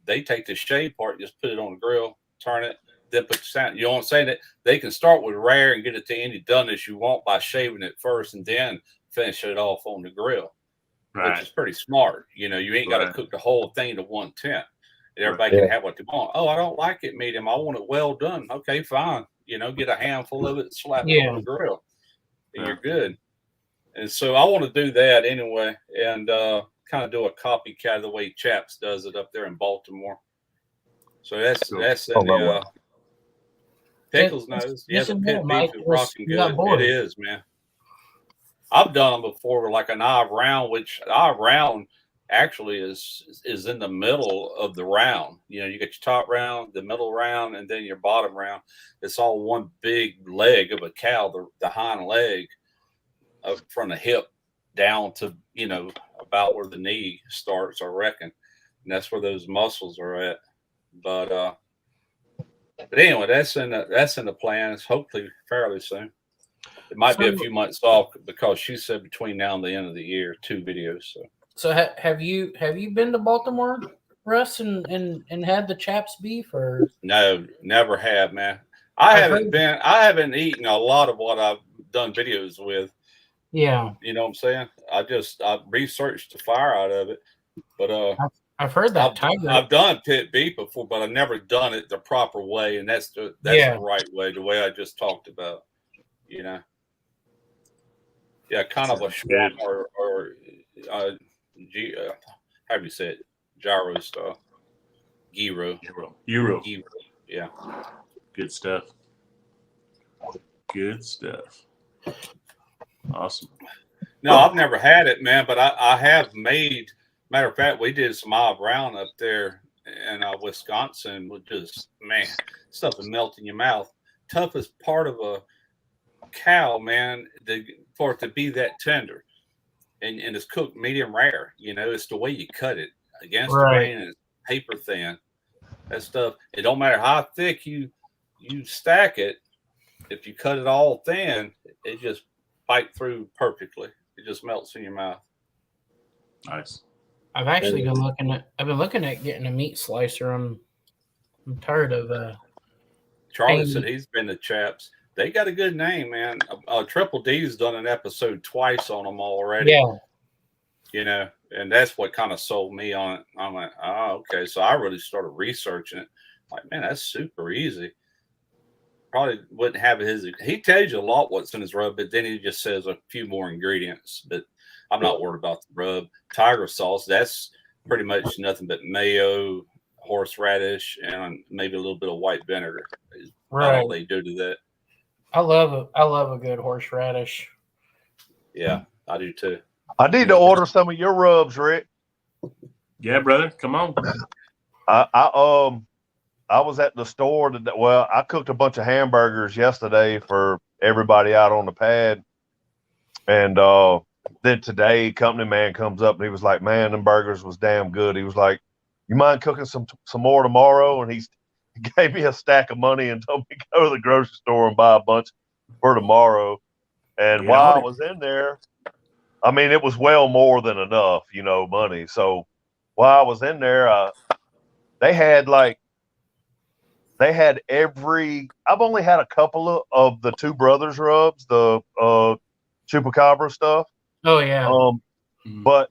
they take the shave part, just put it on the grill, turn it, then put the sandwich. You know what I'm saying? That they can start with rare and get it to any done as you want by shaving it first and then finish it off on the grill, which is pretty smart. You ain't got to cook the whole thing to 110. Everybody can have what they want. Oh, I don't like it medium. I want it well done. Okay, fine. You know, get a handful of it, slap it Yeah. on the grill, and Yeah. you're good. And so I want to do that anyway, and kind of do a copycat of the way Chaps does it up there in Baltimore. So that's Cool. that's in Oh, no the way. Pickles knows. Yeah, Just the in pit there, beef Mike, is you rocking got good. bored. It is, man. I've done them before, like an eye round, which eye round actually is in the middle of the round. You know, you got your top round, the middle round, and then your bottom round. It's all one big leg of a cow, the hind leg, from the hip down to, you know, about where the knee starts, I reckon. And that's where those muscles are at. But anyway, that's in the plans. Hopefully, fairly soon. It might be a few months off because she said between now and the end of the year, 2 videos. So have you been to Baltimore, Russ, and had the Chaps beef or? No, never have, man. I haven't eaten a lot of what I've done videos with. Yeah. You know what I'm saying? I researched the fire out of it, but I've heard that I've done pit beef before, but I've never done it the proper way, and that's the right way, the way I just talked about. You know, yeah, kind of a shawarma or how do you say it? Gyro style, gyro, yeah. Good stuff. Good stuff. Awesome. No, I've never had it, man, but I have made. Matter of fact, we did some eye brown up there in Wisconsin. With just, man, stuff would melt in your mouth. Toughest part of a cow, man, for it to be that tender, and it's cooked medium rare. You know, it's the way you cut it against the grain, and it's paper thin. That stuff. It don't matter how thick you stack it. If you cut it all thin, it just bite through perfectly. It just melts in your mouth. Nice. I've actually been looking at getting a meat slicer. I'm tired of Charlie said he's been to Chaps. They got a good name, man. Triple D's done an episode twice on them already. Yeah. You know, and that's what kind of sold me on it. I'm like, oh, okay. So I really started researching it. Like, man, that's super easy. Probably wouldn't have he tells you a lot what's in his rub, but then he just says a few more ingredients. But I'm not worried about the rub. Tiger sauce, that's pretty much nothing but mayo, horseradish, and maybe a little bit of white vinegar. Right. All they do to that. I love a good horseradish. Yeah, I do too. I need to order some of your rubs, Rick. Yeah, brother, come on. I was at the store today. Well, I cooked a bunch of hamburgers yesterday for everybody out on the pad, and then today, company man comes up and he was like, "Man, them burgers was damn good." He was like, "You mind cooking some more tomorrow?" And he gave me a stack of money and told me to go to the grocery store and buy a bunch for tomorrow. And while I was in there, I mean, it was well more than enough, you know, money. So while I was in there, they had I've only had a couple of the Two Brothers rubs, the Chupacabra stuff. Oh yeah. But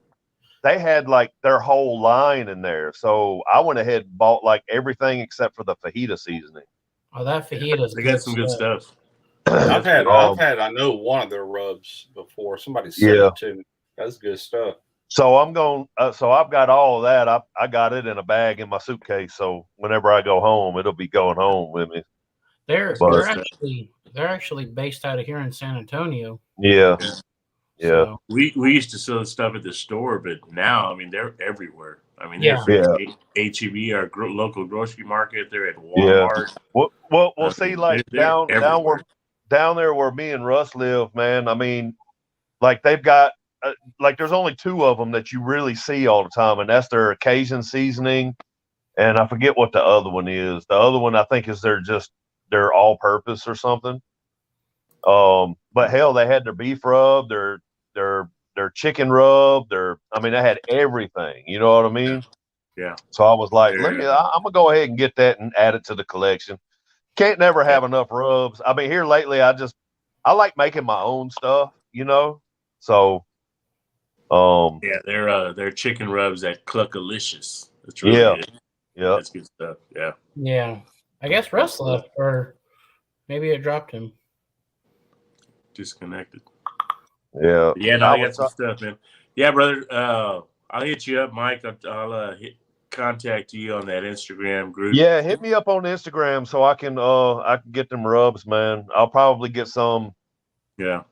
they had like their whole line in there. So I went ahead and bought like everything except for the fajita seasoning. Oh, that fajita's they got some good stuff. I've had I know one of their rubs before. Somebody said it to me. That's good stuff. So so I've got all of that. I got it in a bag in my suitcase. So whenever I go home, it'll be going home with me. They're actually based out of here in San Antonio. Yeah. So, we used to sell stuff at the store, but now, I mean, they're everywhere. I mean, they're HEB, our local grocery market. They're at Walmart. Yeah. Well, see, like down there where me and Russ live, man. I mean, like they've got like there's only 2 of them that you really see all the time, and that's their Cajun seasoning, and I forget what the other one is. The other one I think is their all-purpose or something. But hell, they had their beef rub, their chicken rub, they had everything. You know what I mean? Yeah. So I was like, I'm gonna go ahead and get that and add it to the collection. Can't never have enough rubs. I mean, here lately, I like making my own stuff, you know. So, their chicken rubs at Cluckalicious. That's really good. Yeah, that's good stuff. Yeah. Yeah, I guess Russ left, or Maybe it dropped him. Disconnected. Yeah. Yeah, no, I got some stuff, man. Yeah, brother. I'll hit you up, Mike. I'll contact you on that Instagram group. Yeah, hit me up on Instagram so I can get them rubs, man. I'll probably get some. Yeah.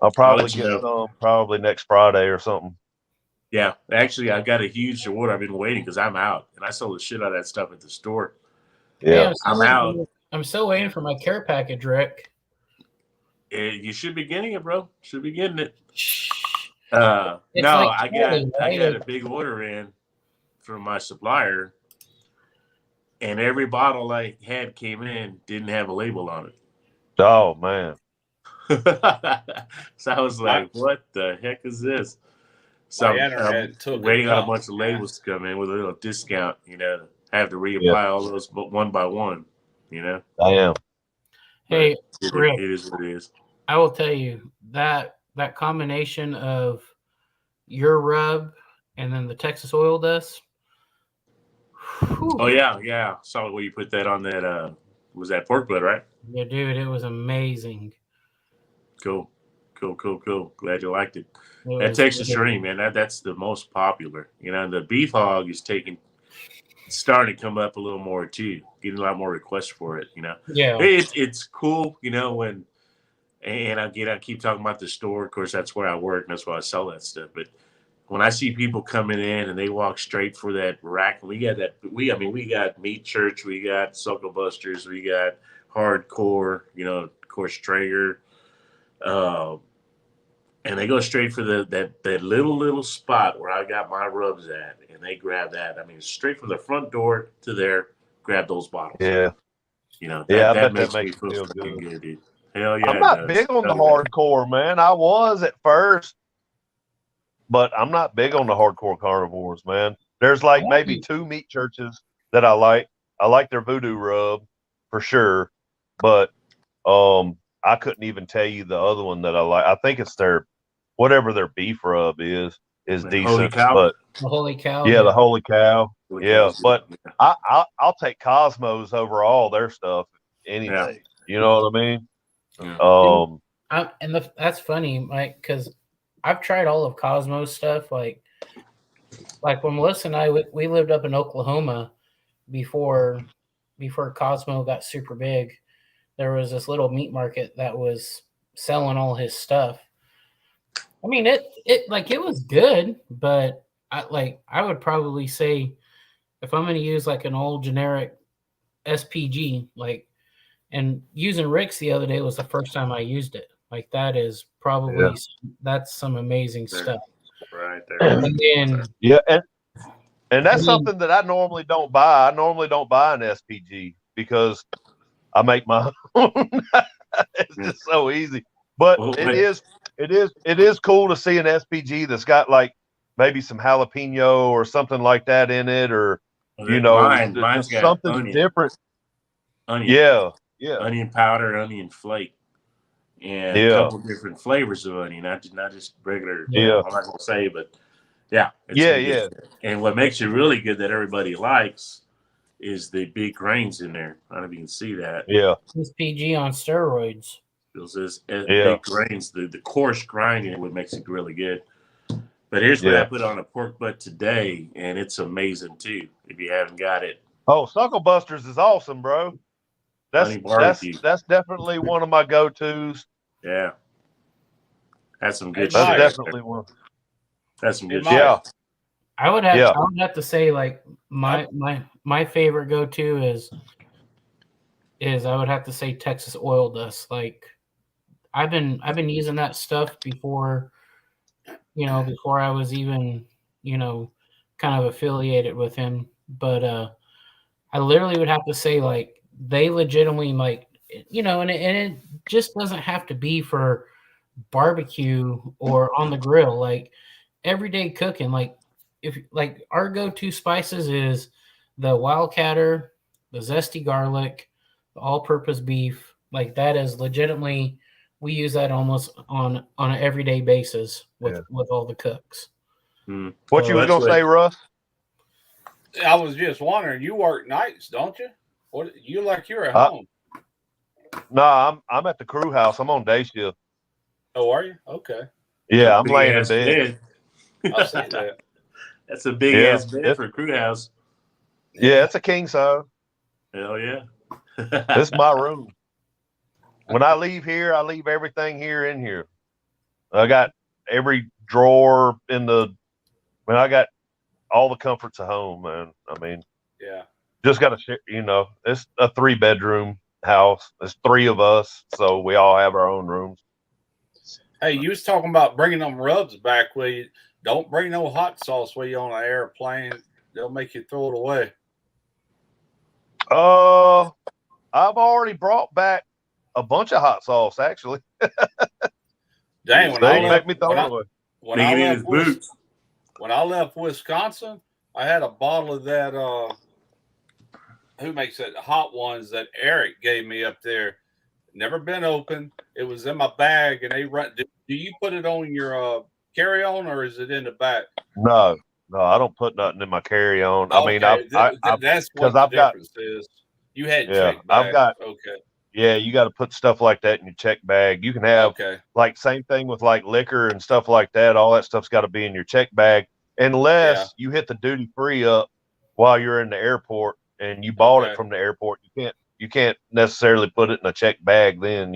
I'll probably get some probably next Friday or something. Yeah, actually, I got a huge order. I've been waiting because I'm out, and I sold the shit out of that stuff at the store. Yeah, hey, I'm out. I'm still waiting for my care package, Rick. You should be getting it, bro. Should be getting it. It's no, like I got a big order in from my supplier, and every bottle I had came in didn't have a label on it. Oh man. So I was like, what the heck is this? So I'm waiting on a bunch of labels to come in with a little discount, have to reapply all those one by one, I am. Hey, Rick, it is what it is. I will tell you that combination of your rub and then the Texas oil dust. Whew. Oh yeah. Saw where you put that on that. Was that pork butt, right? Yeah, dude, it was amazing. Cool. Glad you liked it. That Texas Dream, man, that's the most popular. The beef hog is starting to come up a little more too. Getting a lot more requests for it. Yeah, it's cool. And I keep talking about the store. Of course, that's where I work, and that's why I sell that stuff. But when I see people coming in and they walk straight for that rack, we got that. We got Meat Church, we got Suckle Busters, we got Hardcore. Of course, Traeger. And they go straight for that little spot where I got my rubs at, and they grab that. Straight from the front door to there, grab those bottles. Yeah. That makes me feel fucking good, dude. Hell yeah. I'm not big on the hardcore, man. I was at first, but I'm not big on the hardcore carnivores, man. There's like maybe 2 Meat Churches that I like. I like their voodoo rub for sure, but I couldn't even tell you the other one that I like. I think it's whatever their beef rub is decent. Holy Cow. But the Holy Cow. Yeah, the Holy Cow. But I'll take Cosmos over all their stuff any day. You know what I mean? Yeah. That's funny, Mike, because I've tried all of Cosmos stuff. Like when Melissa and I we lived up in Oklahoma before Cosmo got super big. There was this little meat market that was selling all his stuff. It was good, but I would probably say if I'm going to use like an old generic SPG, and using Rick's the other day was the first time I used it. Like that is probably that's some amazing stuff. Right there. And then and that's something that I normally don't buy. I normally don't buy an SPG because I make my own. It's just so easy. But it is cool to see an SPG that's got like maybe some jalapeno or something like that in it, or mine's got something onion. different. Onion. Yeah. Onion powder, onion flake, and a couple different flavors of onion, not just regular. I'm not gonna say, but yeah. And what makes it really good that everybody likes is the big grains in there. I don't know if you can see that. Yeah. SPG on steroids. Those big grains, the coarse grinding, what makes it really good. But here's what I put on a pork butt today, and it's amazing too. If you haven't got it. Oh, Suckle Busters is awesome, bro. That's definitely one of my go-tos. Yeah. That's some good shit. That's definitely one. That's some good shit. Yeah. I would have to say like my favorite go-to is I would have to say Texas oil dust. Like I've been using that stuff before I was even, kind of affiliated with him. But I literally would have to say like they legitimately and it just doesn't have to be for barbecue or on the grill, like everyday cooking. Like if like our go-to spices is the Wildcatter, the zesty garlic, the all-purpose beef. Like that is legitimately, we use that almost on an everyday basis with all the cooks. What you was gonna say, Russ? I was just wondering, you work nights, don't you? What you're at home? No, I'm at the crew house. I'm on day shift. Oh, are you? Okay. Yeah, I'm Big laying in ass bed. I see that. That's a big Yeah, ass bed for a crew house. yeah, it's a king size. Hell yeah. This is my room. When I leave here, I leave everything here in here. I got every drawer in the. I got all the comforts of home, man. I mean, Yeah. just got to share. It's a 3-bedroom house. There's 3 of us, so we all have our own rooms. Hey, you was talking about bringing them rubs back. Where you don't bring no hot sauce when you're on an airplane. They'll make you throw it away. I've already brought back a bunch of hot sauce, actually. Dang, when They I make left, me throw it away. when Dig I it in left his boots. when I left Wisconsin, I had a bottle of that. Who makes it? Hot ones that Eric gave me up there. Never been open. It was in my bag, and they run. Do you put it on your carry on, or is it in the back? No, I don't put nothing in my carry on. I mean, Okay, I that's because what the I've got, difference is. You had yeah, checked I've back. got, Okay. yeah, you got to put stuff like that in your check bag. You can have Okay. like same thing with like liquor and stuff like that. All that stuff's got to be in your check bag unless you hit the duty free up while you're in the airport and you bought it from the airport. You can't necessarily put it in a check bag then,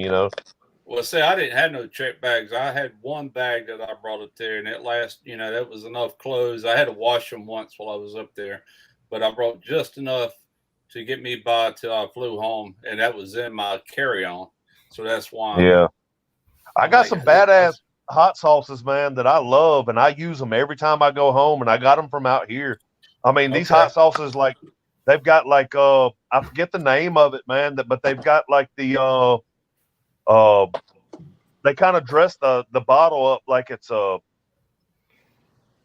Well, see, I didn't have no check bags. I had one bag that I brought up there, and it that was enough clothes. I had to wash them once while I was up there, but I brought just enough to get me by till I flew home, and that was in my carry-on. So that's why. Yeah. I got like, some badass hot sauces, man, that I love, and I use them every time I go home, and I got them from out here. I mean, these hot sauces, like, they've got like I forget the name of it, man, but they've got like the they kind of dress the bottle up like it's a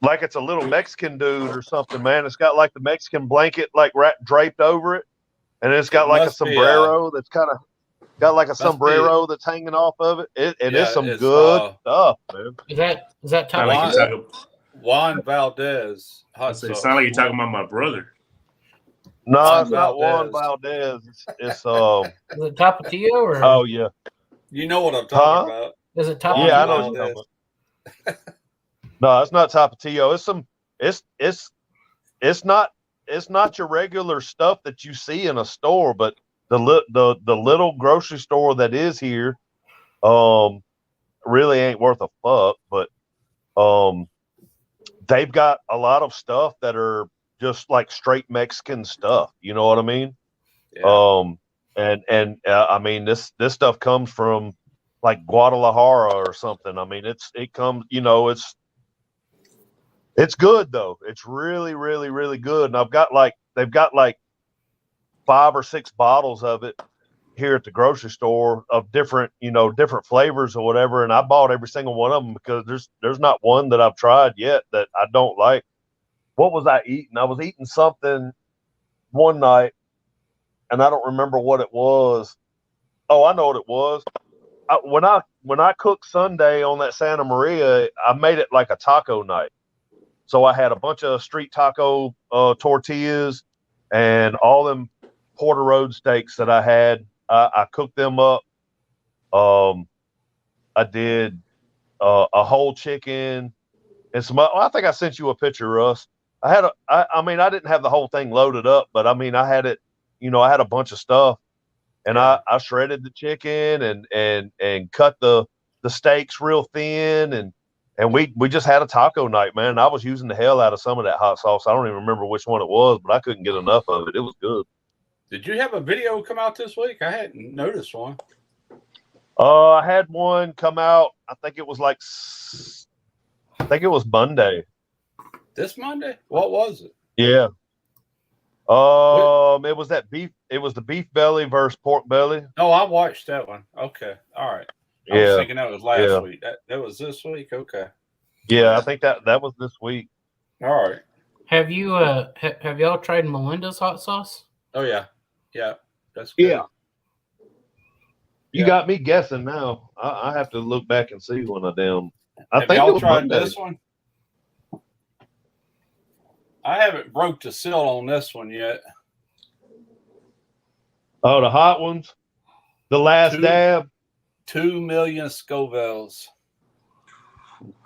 little Mexican dude or something, man. It's got like the Mexican blanket like draped over it, and it's got like a sombrero that's kind of got like a sombrero that's hanging off of it. It's some good stuff, man. Is that Sound like Tapatio? Juan Valdez hot sauce. It sound like you're talking about my brother. No, Juan it's not Juan Valdez. Valdez. It's Is it Tapatio or? oh yeah. You know what I'm talking about. Is it Juan Tapatio? Yeah, I know what you're talking about. No, it's not Tapatio. It's not your regular stuff that you see in a store, but the little grocery store that is here really ain't worth a fuck, but they've got a lot of stuff that are just like straight Mexican stuff, you know what I mean? Yeah. I mean this stuff comes from like Guadalajara or something. I mean it comes, it's good though. It's really, really, really good. And they've got like 5 or 6 bottles of it here at the grocery store of different flavors or whatever. And I bought every single one of them because there's not one that I've tried yet that I don't like. What was I eating? I was eating something one night and I don't remember what it was. Oh, I know what it was. When I cooked Sunday on that Santa Maria, I made it like a taco night. So I had a bunch of street taco tortillas and all them Porter Road steaks that I had. I cooked them up. I did a whole chicken and some. I think I sent you a picture, Russ. I mean, I didn't have the whole thing loaded up, but I mean, I had it. I had a bunch of stuff, and I shredded the chicken and cut the steaks real thin and we just had a taco night, man. I was using the hell out of some of that hot sauce. I don't even remember which one it was, but I couldn't get enough of it. It was good. Did you have a video come out this week? I hadn't noticed one. I had one come out. I think it was Monday. This Monday? What was it? Yeah. It was that beef. It was the beef belly versus pork belly. Oh, I watched that one. Okay. All right. I was thinking that was last week. That was this week. Okay. Yeah, I think that was this week. All right. Have you have y'all tried Melinda's hot sauce? Oh yeah, that's good. Yeah. You got me guessing now. I have to look back and see when I think y'all it was tried Monday. this one? I haven't broke the seal on this one yet. Oh, the hot ones? The last dab. 2 million Scovilles.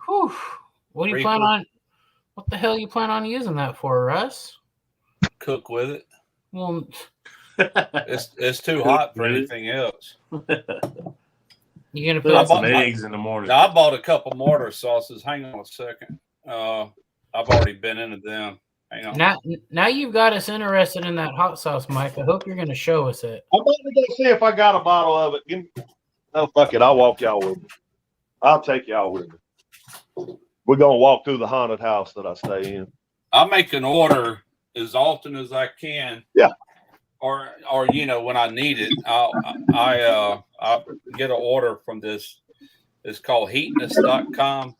Whew. What do you plan on? What the hell you plan on using that for, Russ? Cook with it. Well, it's too hot for anything else. You gonna put put some eggs in the morning? Now, I bought a couple mortar sauces. Hang on a second. I've already been into them. Hang on. Now you've got us interested in that hot sauce, Mike. I hope you're gonna show us it. I'm about to go see if I got a bottle of it. Oh, fuck it. I'll walk y'all with me. I'll take y'all with me. We're gonna walk through the haunted house that I stay in. I make an order as often as I can. Yeah. Or when I need it, I get an order from this. It's called heatness.com,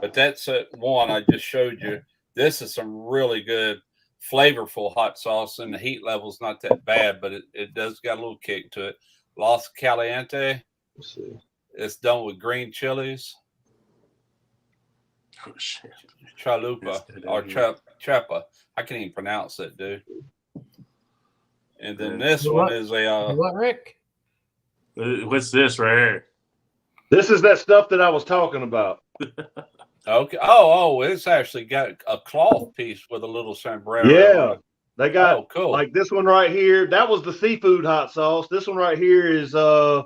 but that's one I just showed you. This is some really good, flavorful hot sauce, and the heat level's not that bad, but it does got a little kick to it. Los Caliente. Let's see. It's done with green chilies. Oh shit. Chalupa or chapa. I can't even pronounce it, dude. And then this one is a what, Rick? What's this right here? This is that stuff that I was talking about. Okay. Oh, it's actually got a cloth piece with a little sombrero. Yeah. They got cool. Like this one right here. That was the seafood hot sauce. This one right here is de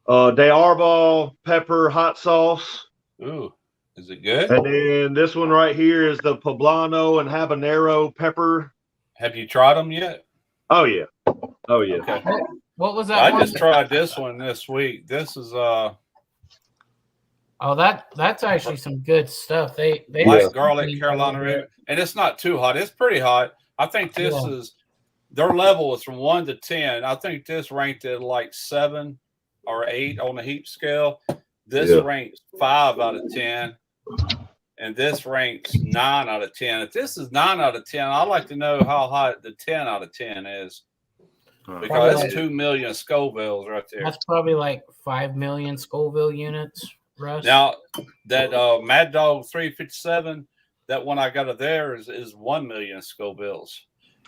Arval pepper hot sauce. Ooh. Is it good? And then this one right here is the poblano and habanero pepper. Have you tried them yet? Oh yeah. Oh yeah. Okay. What was that? I just tried this one this week. This is that's actually some good stuff. They white garlic Carolina Reaper, and it's not too hot. It's pretty hot. I think this is their level is from 1 to 10. I think this ranked at like 7 or 8 on the heat scale. This ranks 5 out of 10. And this ranks 9 out of 10. If this is 9 out of 10, I'd like to know how hot the 10 out of 10 is. Because that's 2 million Scovilles right there. That's probably like 5 million Scoville units, Russ. Now, that Mad Dog 357, that one I got of there is 1 million Scovilles.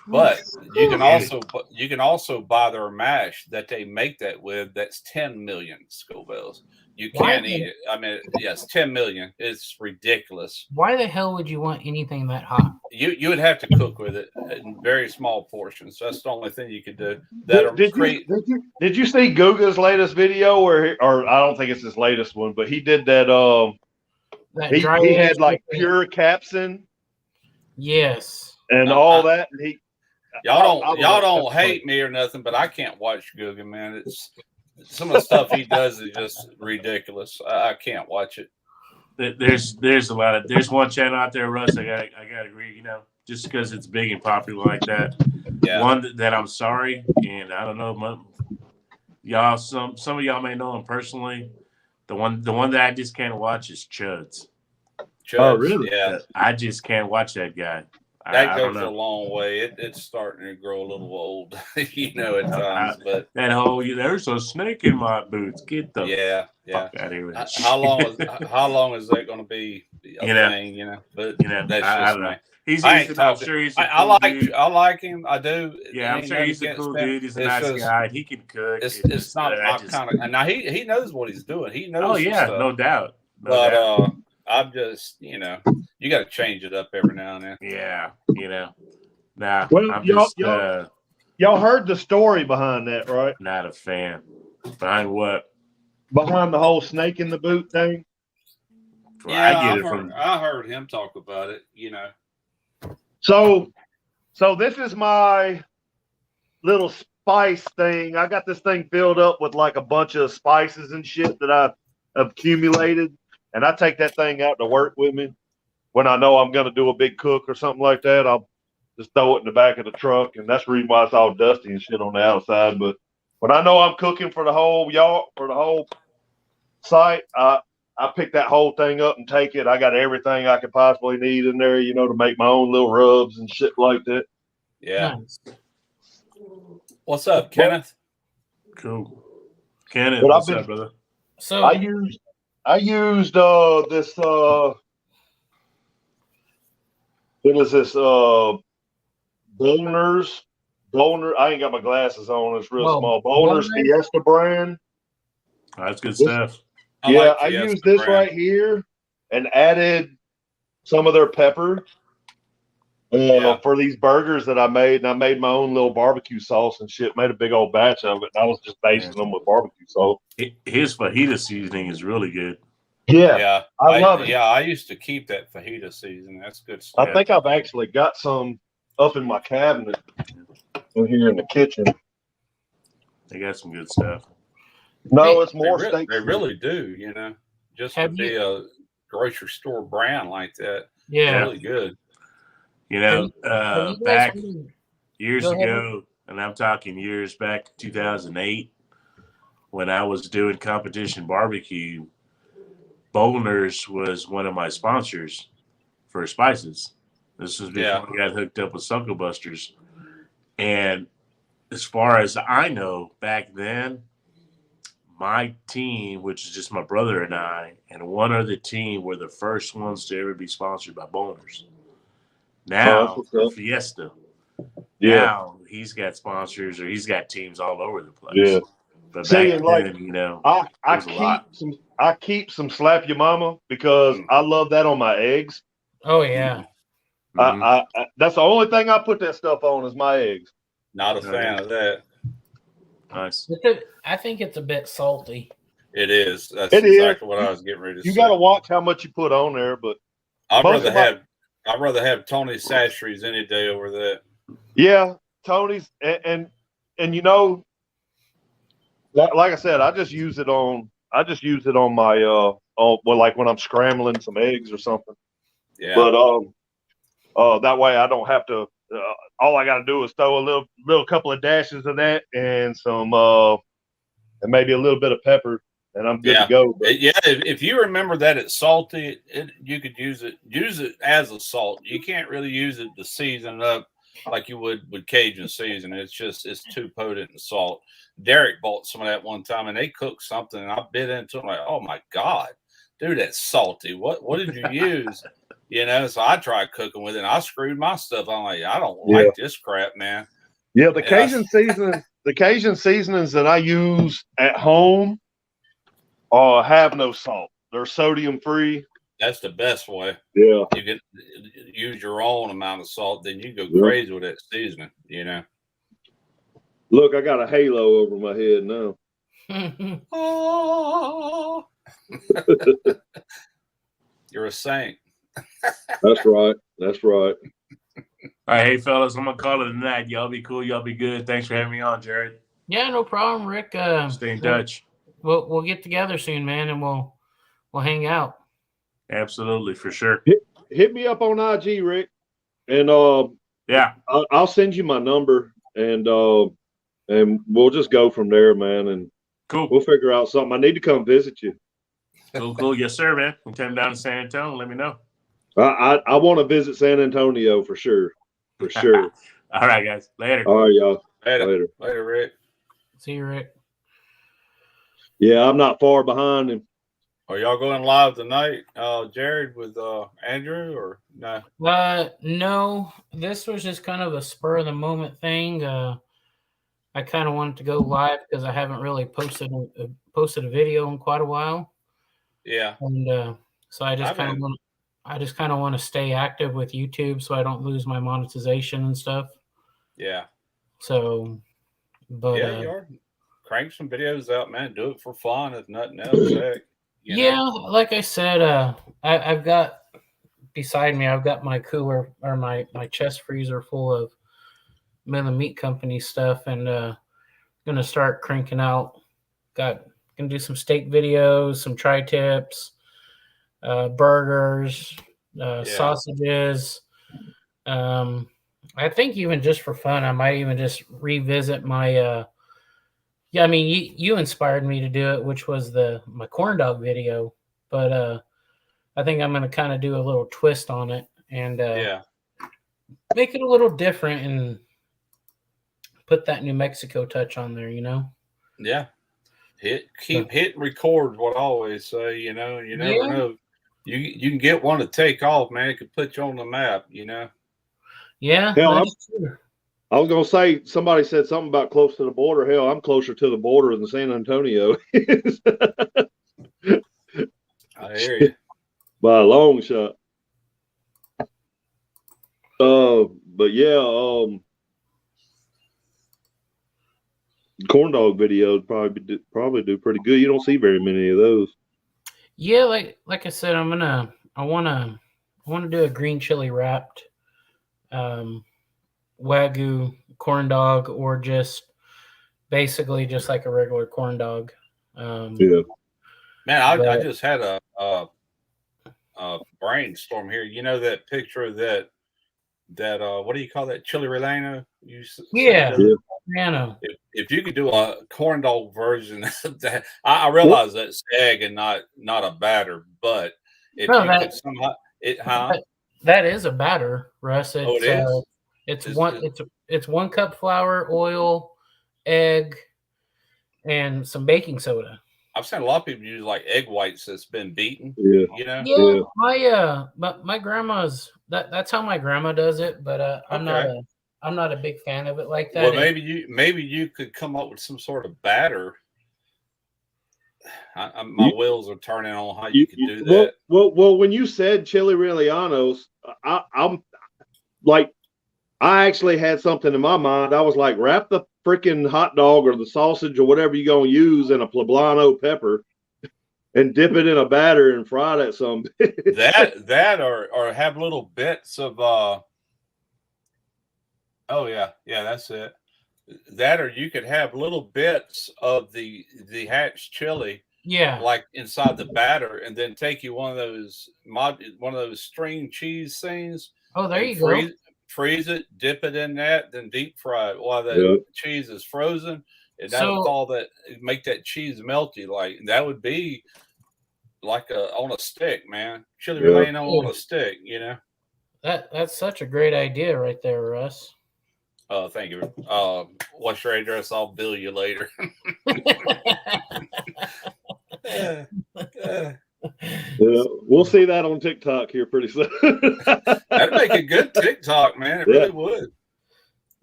But you can also buy their mash that they make that with. That's 10 million Scovilles. You can't eat it. I mean, yes, 10 million. It's ridiculous. Why the hell would you want anything that hot? You would have to cook with it in very small portions. That's the only thing you could do. Did you see Guga's latest video or I don't think it's his latest one, but he did that he had like pure capsaicin. Yes. And all that. And y'all don't hate me or nothing, but I can't watch Guga, man. It's some of the stuff he does is just ridiculous. I can't watch it. There's one channel out there, Russ. I gotta agree. Just because it's big and popular like that. Yeah. One that I'm sorry, and I don't know, y'all. Some of y'all may know him personally. The one that I just can't watch is Chuds. Oh, really? Yeah. I just can't watch that guy. That goes a long way. It's starting to grow a little old, at times. But that whole there's a snake in my boots. Get the fuck out of here. How long is that going to be a thing? But that's I don't know. I like him. I do. Yeah, I'm sure he's a cool dude. He's a nice guy. He can cook. It's not my kind of. And now he knows what he's doing. He knows. Oh yeah, no doubt. But I'm just, you got to change it up every now and then. Yeah, Nah. Well, I'm y'all heard the story behind that, right? Not a fan. Behind what? Behind the whole snake in the boot thing. Yeah, I heard him talk about it. So this is my little spice thing. I got this thing filled up with like a bunch of spices and shit that I've accumulated. And I take that thing out to work with me when I know I'm going to do a big cook or something like that. I'll just throw it in the back of the truck. And that's the reason why it's all dusty and shit on the outside. But when I know I'm cooking for the whole site, I pick that whole thing up and take it. I got everything I could possibly need in there, to make my own little rubs and shit like that. Yeah. Nice. What's up, Kenneth? Cool. Kenneth, what's up, brother? So I used this what is this Bolner's Boner. I ain't got my glasses on. It's real Oh, small. Boner's Boner? Fiesta brand. Oh, that's good This- stuff. I Fiesta used this brand. right here and added some of their pepper for these burgers that I made. And I made my own little barbecue sauce and shit. Made a big old batch of it. And I was just basting them with barbecue sauce. His fajita seasoning is really good. Yeah, I love it. Yeah, I used to keep that fajita season. That's good I stuff. think I've actually got some up in my cabinet in here in the kitchen. They got some good stuff. No, it's more They steaks. really do, you know. Just to be a grocery store brand like that. Yeah. Really good. You know, Have you guys back heard- years Go ahead. ago, and I'm talking years back, 2008, when I was doing competition barbecue, Bollner's was one of my sponsors for spices. This was before I got hooked up with Suckle Busters. And as far as I know, back then, my team, which is just my brother and I, and one other team were the first ones to ever be sponsored by Bollner's. Now, for Fiesta. Yeah. Now he's got sponsors, or he's got teams all over the place. Yeah. But See, back like, then, you know, I keep some Slap Your Mama because I love that on my eggs. Oh yeah. Mhm. I that's the only thing I put that stuff on is my eggs. Not a fan of that. Nice. I think it's a bit salty. It is. That's It exactly is. what I was getting ready to say. You got to watch how much you put on there, but I'd rather have Tony Sasheries any day over that. yeah, Tony's and you know, like I said, I just use it on my like when I'm scrambling some eggs or something. Yeah. But that way I don't have to. All I got to do is throw a little couple of dashes of that and some and maybe a little bit of pepper, and I'm good to go. But, if you remember that it's salty, you could use it as a salt. You can't really use it to season up like you would with Cajun seasoning. It's too potent in salt. Derek bought some of that one time, and they cooked something, and I bit into it like, oh my god, dude, that's salty. What did you use? You know, so I tried cooking with it, and I screwed my stuff. I'm like, I don't like this crap, man. Yeah, the Cajun seasoning, the Cajun seasonings that I use at home have no salt. They're sodium free. That's the best way. Yeah. You can use your own amount of salt, then you go crazy with that seasoning, you know. Look, I got a halo over my head now. Oh. You're a saint. That's right. That's right. All right, hey fellas, I'm gonna call it a night. Y'all be cool. Y'all be good. Thanks for having me on, Jared. Yeah, no problem, Rick. Stay in touch. We'll get together soon, man, and we'll hang out. Absolutely, for sure. Hit me up on IG, Rick, and yeah, I'll send you my number, and we'll just go from there, man. And cool. We'll figure out something. I need to come visit you. Cool. Yes, sir, man. When you come down to San Antonio, let me know. I want to visit San Antonio for sure. For sure. All right, guys. Later. All right, y'all. Later, Rick. See you, Rick. Yeah, I'm not far behind him. Are y'all going live tonight, Jared, with Andrew, or no? No. This was just kind of a spur of the moment thing. I kind of wanted to go live because I haven't really posted a video in quite a while. Yeah. And so I just kind of want to stay active with YouTube so I don't lose my monetization and stuff. Yeah. So, but you are. Crank some videos out, man. Do it for fun, if nothing else. Heck, you know? Like I said, I've got beside me, I've got my cooler or my chest freezer full of Miller Meat Company stuff, and gonna start cranking out. Gonna do some steak videos, some tri-tips, burgers, sausages. I think even just for fun, I might even just revisit my. I mean, you inspired me to do it, which was my corn dog video. But I think I'm gonna kind of do a little twist on it and make it a little different and put that New Mexico touch on there. You know. Yeah. Keep hit and record. What I always say. You know, you never know. You can get one to take off, man. It could put you on the map. You know. Yeah. Hell, I was gonna say somebody said something about close to the border. Hell, I'm closer to the border than San Antonio is I hear you. by a long shot. But yeah, corn dog videos probably do pretty good. You don't see very many of those. Yeah, like I said, I wanna do a green chili wrapped Wagyu corn dog, or just basically just like a regular corn dog. Yeah. Man, I But- just had a brainstorm here. You know that picture that what do you call that, chili relleno? You Yeah, Yeah. Nano. If you could do a corn dog version of that, I realize that's egg and not a batter, but if No, you that- could somehow huh? That is a batter, Russ. Oh, it is? It's 1 cup flour, oil, egg, and some baking soda. I've seen a lot of people use like egg whites that's been beaten. Yeah. You know? Yeah, my grandma's that's how my grandma does it, but I'm not a big fan of it like that. Well, maybe you could come up with some sort of batter. My wheels are turning on how you could do that. Well, when you said chili rellenos, I'm like, I actually had something in my mind. I was like, wrap the freaking hot dog or the sausage or whatever you're gonna use in a poblano pepper, and dip it in a batter and fry that some. that or have little bits of oh yeah, that's it. That, or you could have little bits of the hatch chili, Yeah, like inside the batter, and then take you one of those string cheese things. Oh, there you freeze, go. Freeze it, dip it in that, then deep fry it while the cheese is frozen, and that'll thaw that, make that cheese melty. Like that would be like on a stick, man. Chili relleno on a stick, you know. That's such a great idea right there, Russ. Thank you. What's your address? I'll bill you later. We'll see that on TikTok here pretty soon. That'd make a good TikTok, man. It really would.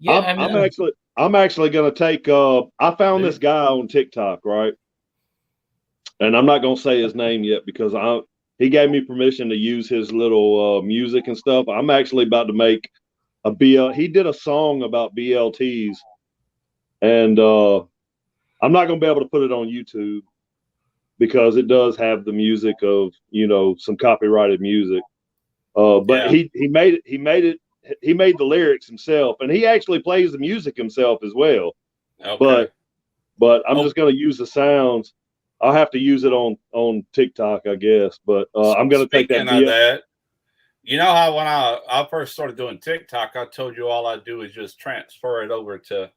Yeah, I'm actually going to take. I found this guy on TikTok, right? And I'm not going to say his name yet because he gave me permission to use his little music and stuff. I'm actually about to make a BL. He did a song about BLTs, and I'm not going to be able to put it on YouTube because it does have the music of, some copyrighted music. But he made the lyrics himself, and he actually plays the music himself as well. Okay. But I'm just going to use the sounds. I'll have to use it on TikTok, I guess. But I'm going to take that. Speaking of that, you know how when I first started doing TikTok, I told you all I do is just transfer it over to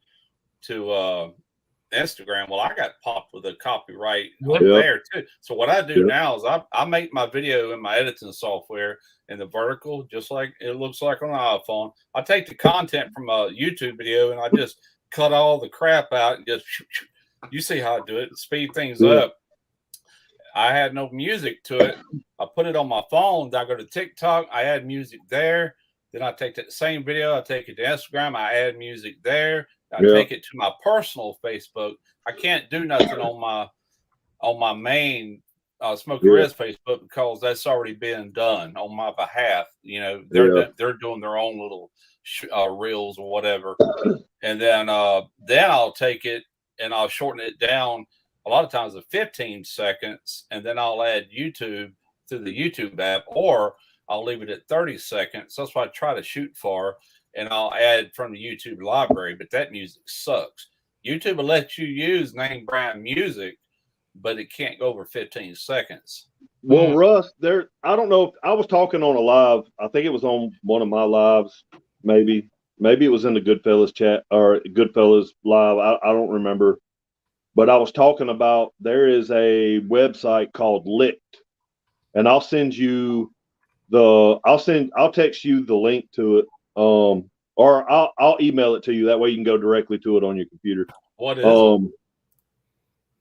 Instagram. Well, I got popped with a copyright there too. So what I do now is I make my video in my editing software in the vertical, just like it looks like on the iPhone. I take the content from a YouTube video and I just cut all the crap out and just, you see how I do it, speed things up. I had no music to it. I put it on my phone. I go to TikTok. I add music there. Then I take that same video. I take it to Instagram. I add music there. I take it to my personal Facebook. I can't do nothing on my main Smoky Res Facebook because that's already been done on my behalf. They're doing their own little reels or whatever, and then I'll take it and I'll shorten it down. A lot of times to 15 seconds, and then I'll add YouTube through the YouTube app, or I'll leave it at 30 seconds. That's what I try to shoot for, and I'll add from the YouTube library, but that music sucks. YouTube will let you use name brand music, but it can't go over 15 seconds. Well, Russ, I don't know if I was talking on a live. I think it was on one of my lives, maybe it was in the Goodfellas chat or Goodfellas live. I don't remember. But I was talking about there is a website called Licked, and I'll text you the link to it, or I'll email it to you. That way you can go directly to it on your computer. What is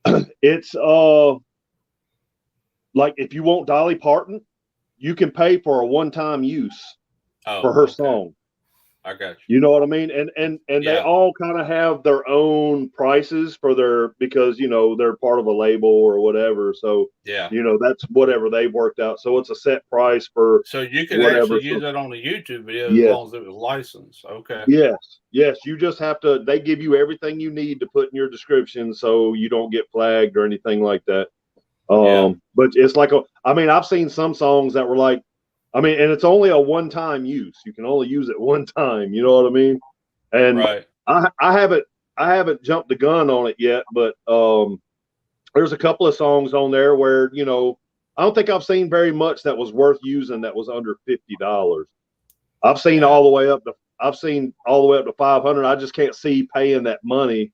it? It's like if you want Dolly Parton, you can pay for a one-time use for her song. I got you. You know what I mean? And they Yeah. all kind of have their own prices for their, because, you know, they're part of a label or whatever. So, Yeah. you know, that's whatever they've worked out. So it's a set price for So you can whatever. actually use it on the YouTube video as Yes. long as it was licensed. Okay. Yes. You just have to, they give you everything you need to put in your description so you don't get flagged or anything like that. But it's like I've seen some songs that were like, and it's only a one-time use. You can only use it one time. You know what I mean? And right. I haven't jumped the gun on it yet, but there's a couple of songs on there where, you know, I don't think I've seen very much that was worth using that was under $50. I've seen all the way up to 500. I just can't see paying that money.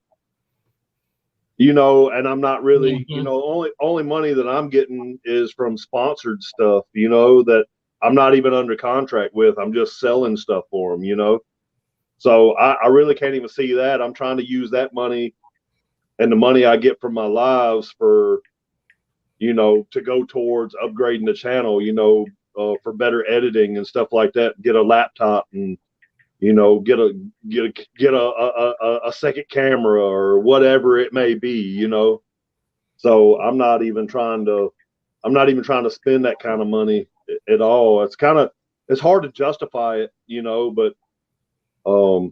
You know, and I'm not really, you know, only money that I'm getting is from sponsored stuff, you know, that I'm not even under contract with. I'm just selling stuff for them, you know. So I really can't even see that. I'm trying to use that money and the money I get from my lives for, you know, to go towards upgrading the channel, you know, for better editing and stuff like that. Get a laptop and, you know, get a second camera or whatever it may be, you know. So I'm not even trying to spend that kind of money at all. It's hard to justify it, you know, but I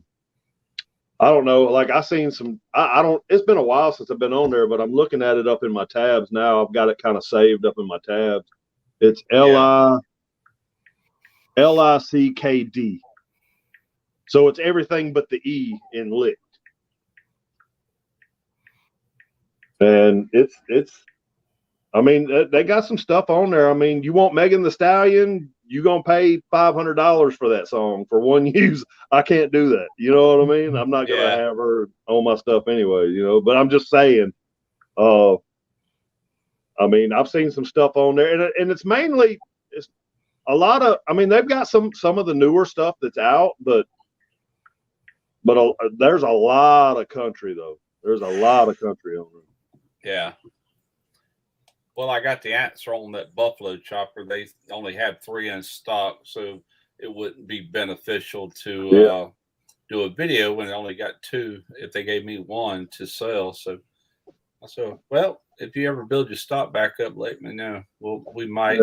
don't know. Like I seen some, I don't, it's been a while since I've been on there, but I'm looking at it up in my tabs now. I've got it kind of saved up in my tabs. It's LICKD. So it's everything but the E in licked. And it's, they got some stuff on there. I mean, you want Megan Thee Stallion, you're going to pay $500 for that song for one use. I can't do that. You know what I mean? I'm not going to have her on my stuff anyway, you know, but I'm just saying, I've seen some stuff on there and it's mainly, it's a lot of, they've got some of the newer stuff that's out, but there's a lot of country though. There's a lot of country on there. Yeah. Well, I got the answer on that buffalo chopper. They only had 3 in stock, so it wouldn't be beneficial to do a video when they only got 2 if they gave me 1 to sell. So I said, well, if you ever build your stock back up, let me know. Well, we might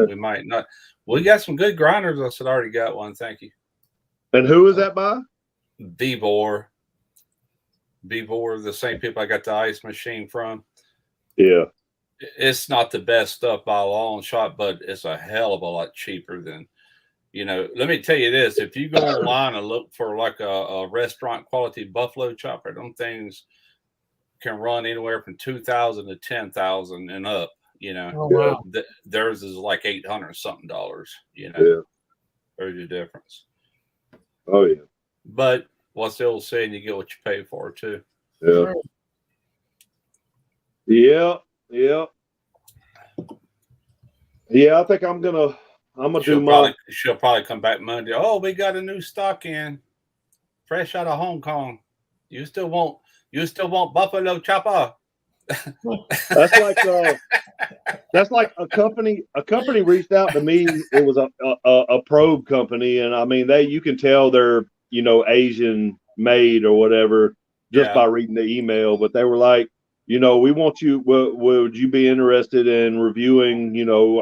not. We got some good grinders. I said, I already got one. Thank you. And who is that by? Vbor, the same people I got the ice machine from. Yeah. It's not the best stuff by a long shot, but it's a hell of a lot cheaper than, you know, let me tell you this. If you go online and look for like a restaurant quality buffalo chopper, them things can run anywhere from $2,000 to $10,000 and up, you know. Oh, wow. Theirs is like $800 something, you know. Yeah. There's a difference. Oh, yeah. But what's the old saying? You get what you pay for, too. Yeah. Yeah. I think I'm gonna She'll probably come back Monday. Oh, we got a new stock in, fresh out of Hong Kong. You still want buffalo chopper? That's like a company reached out to me. It was a probe company, and you can tell they're, you know, Asian made or whatever just by reading the email. But they were like, you know, we want you. Would you be interested in reviewing, you know,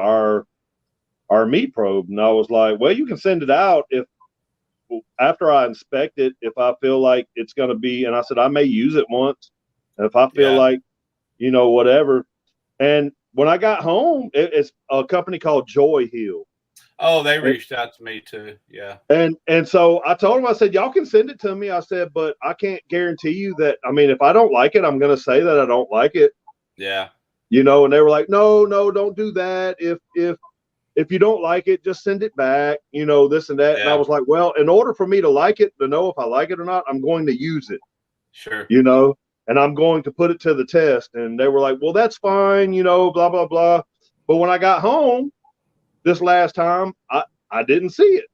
our meat probe? And I was like, well, you can send it out after I inspect it. If I feel like it's going to be, and I said I may use it once, and if I feel like, you know, whatever. And when I got home, it's a company called Joy Hill. Oh, they reached out to me too. Yeah. And so I told them, I said, y'all can send it to me. I said, but I can't guarantee you that. If I don't like it, I'm going to say that I don't like it. Yeah. You know, and they were like, no, don't do that. If you don't like it, just send it back, you know, this and that. Yeah. And I was like, well, in order for me to like it, to know if I like it or not, I'm going to use it. Sure. You know, and I'm going to put it to the test. And they were like, well, that's fine, you know, blah, blah, blah. But when I got home this last time, I didn't see it.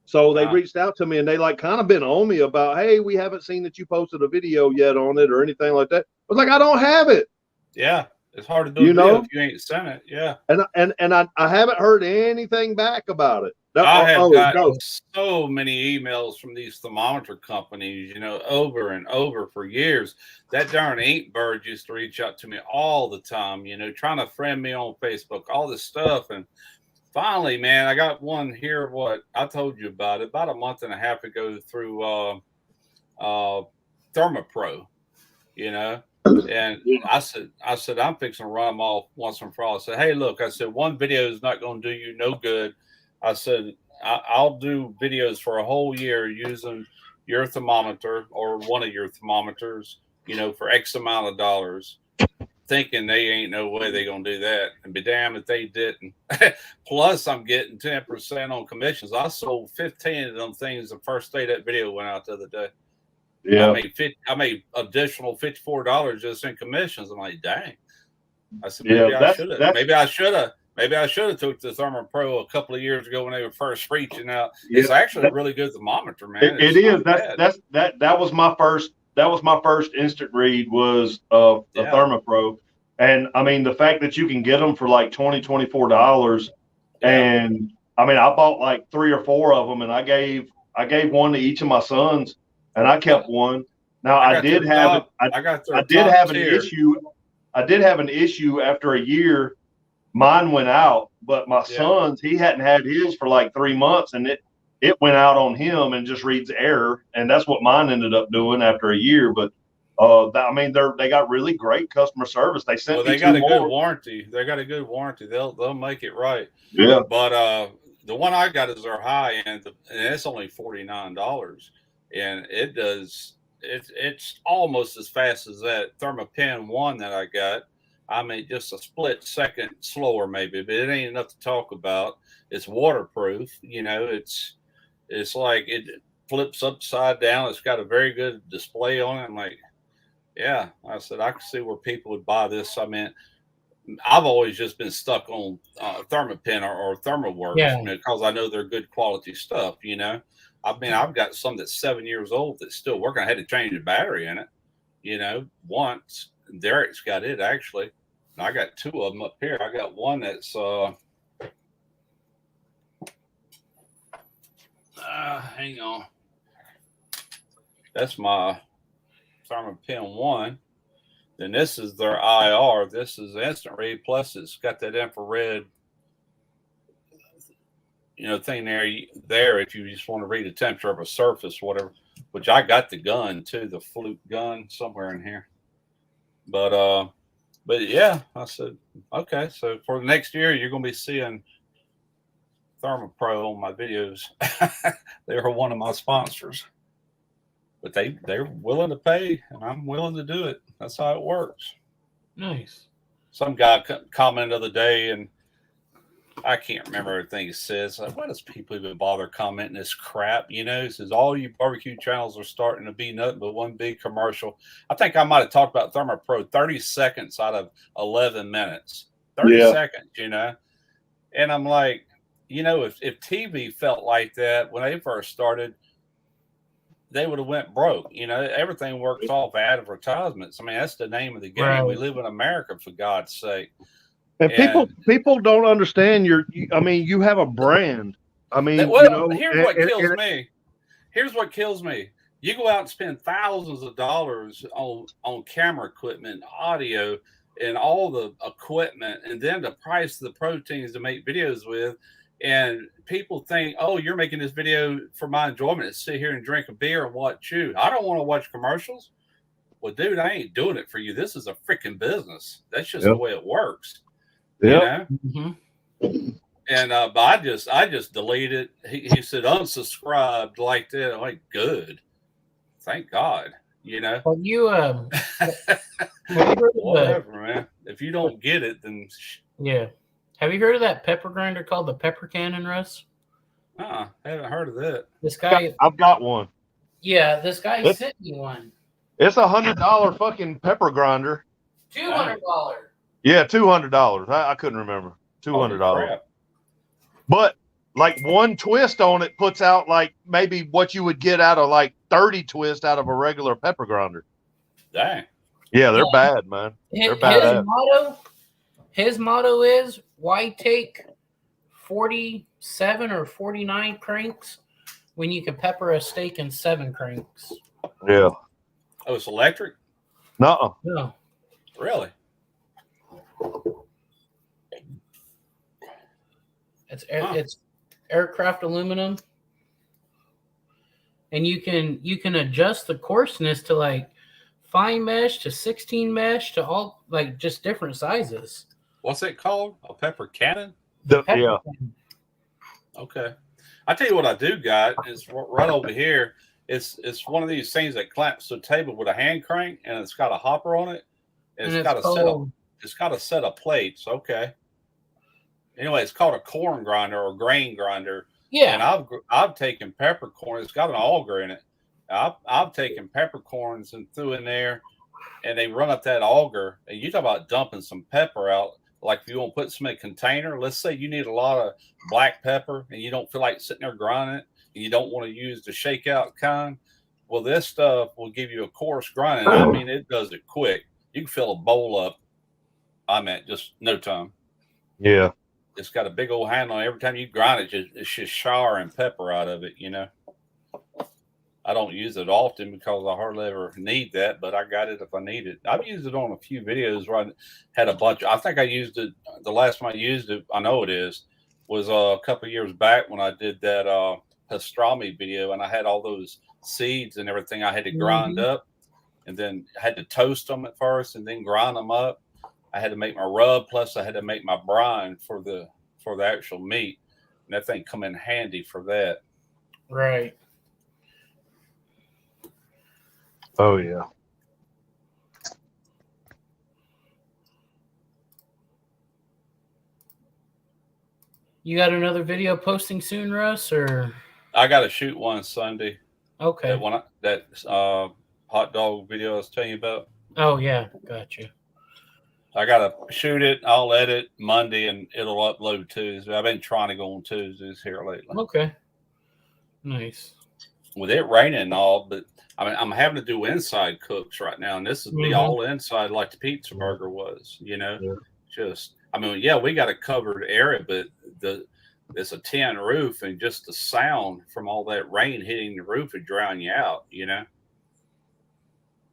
So they reached out to me and they like kind of been on me about, hey, we haven't seen that you posted a video yet on it or anything like that. I was like, I don't have it. Yeah. It's hard to do a video if you ain't sent it. Yeah. And I haven't heard anything back about it. I have gotten so many emails from these thermometer companies, over and over for years. That darn Ink Bird used to reach out to me all the time, trying to friend me on Facebook, all this stuff. And finally, man, I got one here. What I told you about it about a month and a half ago through Thermopro, And I said, I'm fixing to run them off once and for all. I said, hey, look, I said, one video is not going to do you no good. I said, I'll do videos for a whole year using your thermometer or one of your thermometers, for X amount of dollars, thinking they ain't no way they're going to do that. And be damned if they didn't. Plus, I'm getting 10% on commissions. I sold 15 of them things the first day that video went out the other day. Yeah, I made additional $54 just in commissions. I'm like, dang. I said, Maybe I should have took the Thermopro a couple of years ago when they were first reaching out. Yeah, it's actually a really good thermometer, man. It is. That was my first. That was my first instant read was a Thermopro, and I mean the fact that you can get them for like $24, and I mean I bought like 3 or 4 of them, and I gave one to each of my sons, and I kept one. Now I did have an issue. I did have an issue after a year. Mine went out, but my son's, he hadn't had his for like 3 months, and it went out on him and just reads error, and that's what mine ended up doing after a year. But I mean, they got really great customer service. They sent me got a good warranty. They got a good warranty. They'll make it right. Yeah. But the one I got is their high end, and it's only $49, and it does. It's almost as fast as that Thermopen one that I got. I mean, just a split second slower, maybe, but it ain't enough to talk about. It's waterproof, it's like it flips upside down. It's got a very good display on it. I'm like, yeah, I said, I can see where people would buy this. I mean, I've always just been stuck on Thermopen or ThermoWorks because I know they're good quality stuff, I mean, I've got some that's 7 years old that's still working. I had to change the battery in it, once. Derek's got it, actually. I got 2 of them up here. I got one that's hang on. That's my Thermopen 1. Then this is their IR. This is instant read. Plus, it's got that infrared, thing there. If you just want to read the temperature of a surface, whatever. Which I got the gun too, the flute gun somewhere in here. But yeah, I said, okay, so for the next year, you're going to be seeing Thermopro on my videos. They are one of my sponsors, but they're willing to pay, and I'm willing to do it. That's how it works. Nice. Some guy commented the other day, and I can't remember everything he says. Like, why does people even bother commenting this crap? He says all you barbecue channels are starting to be nothing but one big commercial. I think I might have talked about Thermopro 30 seconds out of 11 minutes. 30 seconds, And I'm like, if TV felt like that when they first started, they would have went broke. Everything works off advertisements. I mean, that's the name of the game. Right. We live in America, for God's sake. And people don't understand you have a brand. I mean, here's what kills me. Here's what kills me. You go out and spend thousands of dollars on camera equipment, audio, and all the equipment, and then the price of the proteins to make videos with. And people think, oh, you're making this video for my enjoyment to sit here and drink a beer and watch you. I don't want to watch commercials. Well, dude, I ain't doing it for you. This is a freaking business. That's just the way it works. Yeah. Mm-hmm. And but I just deleted. He said unsubscribed like that. I'm like, good, thank God. Well, you whatever, man. If you don't get it, then Have you heard of that pepper grinder called the Pepper Cannon, Russ? I haven't heard of that. This guy, I've got one. Yeah, this guy sent me one. It's $100 fucking pepper grinder. $200. Yeah, $200. I couldn't remember. $200. But like one twist on it puts out like maybe what you would get out of like 30 twists out of a regular pepper grinder. Dang. Yeah, they're bad, man. They're bad. His motto is, why take 47 or 49 cranks when you can pepper a steak in 7 cranks. Yeah. Oh, it's electric? Nuh-uh. No. Really? It's aircraft aluminum. And you can adjust the coarseness to like fine mesh to 16 mesh to all like just different sizes. What's it called? A pepper cannon? Yeah. Pepper. Okay. I tell you what I do got is right over here. It's one of these things that clamps to the table with a hand crank, and it's got a hopper on it, and it's got a set of plates. Okay. Anyway, it's called a corn grinder or grain grinder. Yeah. And I've taken peppercorn. It's got an auger in it. I've taken peppercorns and threw in there, and they run up that auger. And you talk about dumping some pepper out. Like if you want to put some in a container, let's say you need a lot of black pepper and you don't feel like sitting there grinding it, and you don't want to use the shakeout kind. Well, this stuff will give you a coarse grind. And I mean, it does it quick. You can fill a bowl up. I mean, just no time. Yeah. It's got a big old handle. Every time you grind it, it's just showering pepper out of it, you know. I don't use it often because I hardly ever need that, but I got it if I need it. I've used it on a few videos where I had a bunch. I think I used it. The last time I used it, I know it is, was a couple of years back when I did that pastrami video, and I had all those seeds and everything I had to grind up, and then I had to toast them at first and then grind them up. I had to make my rub, plus I had to make my brine for the actual meat, and that thing come in handy for that. Right. Oh yeah. You got another video posting soon, Russ, or? I got to shoot one Sunday. Okay. That hot dog video I was telling you about. Oh yeah, gotcha. I gotta shoot it. I'll edit Monday, and it'll upload Tuesday. I've been trying to go on Tuesdays here lately. Okay. Nice. With it raining and all, but I mean, I'm having to do inside cooks right now, and this is be all inside like the pizza burger was. You know, just I mean, yeah, we got a covered area, but it's a tin roof, and just the sound from all that rain hitting the roof would drown you out. You know.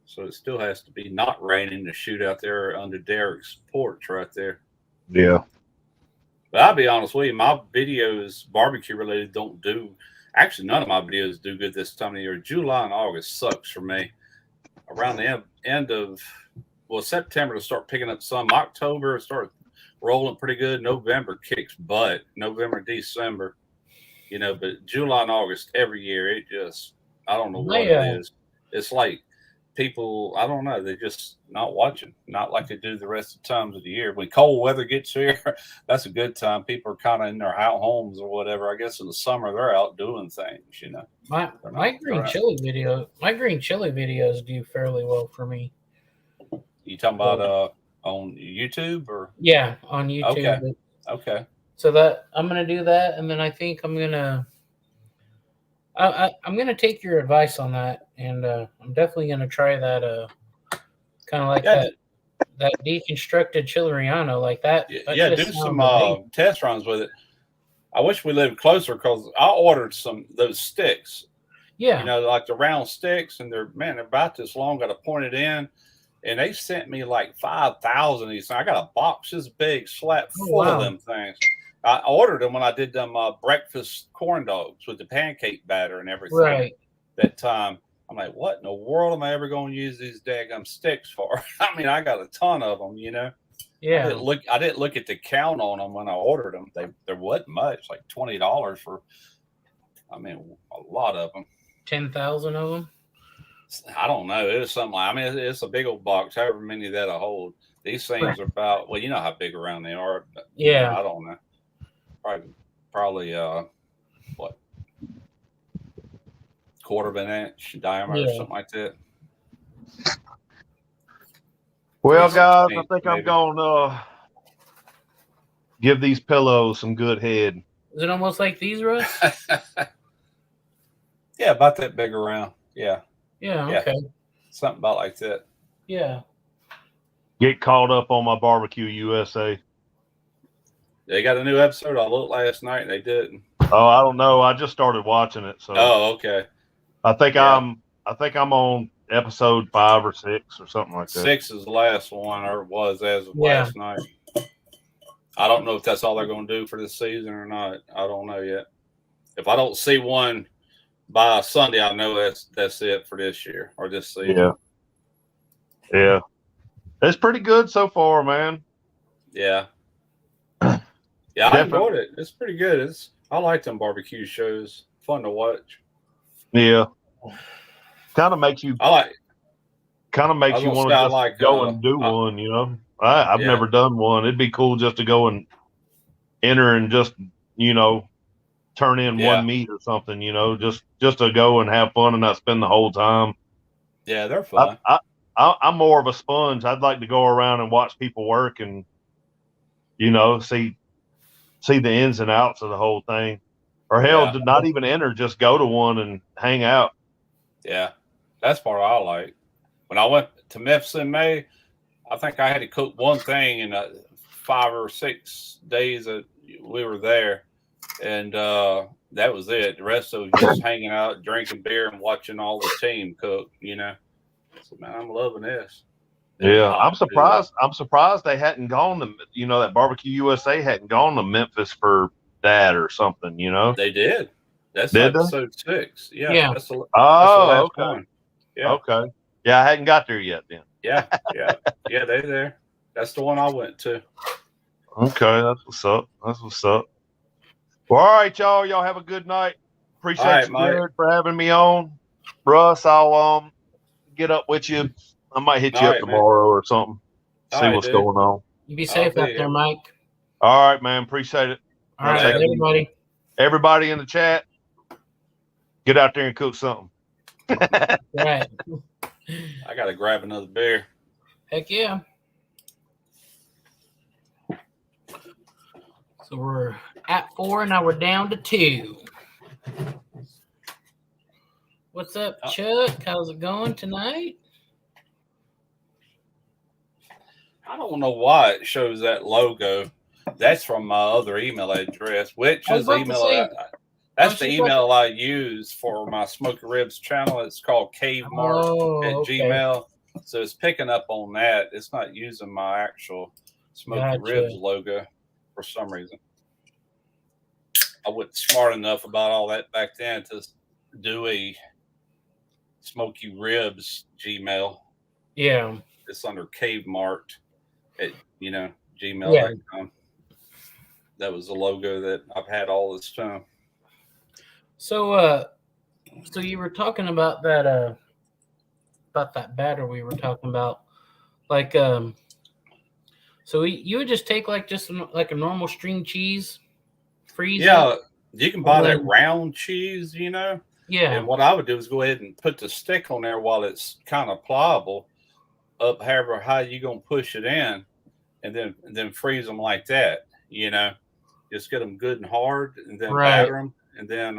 So it still has to be not raining to shoot out there under Derek's porch right there. Yeah. But I'll be honest with you, my videos, barbecue related, don't do. Actually, none of my videos do good this time of year. July and August sucks for me. Around the end of, September to start picking up some. October start rolling pretty good. November kicks butt. November, December. You know, but July and August every year, it just, I don't know what it is. It's like, people, I don't know, they're just not watching, not like they do the rest of the times of the year. When cold weather gets here, that's a good time. People are kind of in their homes or whatever. I guess in the summer they're out doing things, you know. My green chili videos do fairly well for me. You talking about on YouTube or? Yeah, on YouTube. Okay. So that I'm gonna do that, and then I think I'm gonna take your advice on that, and I'm definitely gonna try that. Kind of like that deconstructed chileriano, like that. Yeah, do some test runs with it. I wish we lived closer because I ordered those sticks. Yeah, you know, like the round sticks, and they're about this long. Got to point it in, and they sent me like 5,000 of these. I got a box this big, slap full of them things. I ordered them when I did them breakfast corn dogs with the pancake batter and everything. Right. That time, I'm like, what in the world am I ever going to use these daggum sticks for? I mean, I got a ton of them, you know. Yeah. I didn't look at the count on them when I ordered them. There wasn't much, like $20 for. I mean, a lot of them. 10,000 of them. I don't know. It was something like. I mean, it's a big old box. However many that'll hold. These things are about. Well, you know how big around they are. Yeah. I don't know. Probably what, quarter of an inch diameter or something like that. Well, guys, I think I'm gonna give these pillows some good head. Is it almost like these, Russ? Yeah, about that big around. Yeah. Yeah. Okay. Something about like that. Yeah. Get caught up on my barbecue USA. They got a new episode. I looked last night and they didn't. Oh, I don't know. I just started watching it, so Oh, okay. I think Yeah. I'm on episode 5 or 6 or something like that. 6 is the last one, or was as of Yeah. last night. I don't know if that's all they're going to do for this season or not. I don't know yet. If I don't see one by Sunday, I know that's it for this year or this season. Yeah. It's pretty good so far, man. Yeah. Yeah, I enjoyed it. It's pretty good. I like them barbecue shows. Fun to watch. Yeah. Kind of makes you want to go and do one, you know. I've never done one. It'd be cool just to go and enter and just, you know, turn in one meat or something, you know, just to go and have fun and not spend the whole time. Yeah, they're fun. I'm more of a sponge. I'd like to go around and watch people work and, you know, see the ins and outs of the whole thing. Or hell, not even enter, just go to one and hang out. Yeah, that's part I like. When I went to Memphis in May, I think I had to cook one thing in 5 or 6 days that we were there. And that was it. The rest of it was just hanging out, drinking beer, and watching all the team cook, you know. So, man, I'm loving this. Yeah, I'm surprised. I'm surprised they hadn't gone to, you know, that Barbecue USA hadn't gone to Memphis for that or something, you know. They did. That's did episode 6. Yeah. Yeah. That's the last one. Yeah. Okay. Yeah, I hadn't got there yet then. Yeah. Yeah, they're there. That's the one I went to. Okay, that's what's up. Well, all right, y'all. Y'all have a good night. Appreciate you, Jared, for having me on. Russ, I'll get up with you. I might hit you up tomorrow or something. See what's going on. You be safe out there, Mike. All right, man. Appreciate it. All right, everybody. Everybody in the chat, get out there and cook something. Right. I got to grab another beer. Heck yeah. So we're at 4, now we're down to 2. What's up, Chuck? How's it going tonight? I don't know why it shows that logo. That's from my other email address, which is that's the email I use for my Smoky Ribs channel. It's called cavemark@gmail. So it's picking up on that. It's not using my actual Smoky Ribs logo for some reason. I wasn't smart enough about all that back then to do a Smoky Ribs Gmail. Yeah. It's under cavemark at gmail.com. That was the logo that I've had all this time. So you were talking about that batter we were talking about, like so you would just take like a normal string cheese, freeze. Yeah, you can buy that round cheese, you know. Yeah. And what I would do is go ahead and put the stick on there while it's kind of pliable, up however high you gonna push it in, and then freeze them like that, you know. Just get them good and hard, and then batter them. And then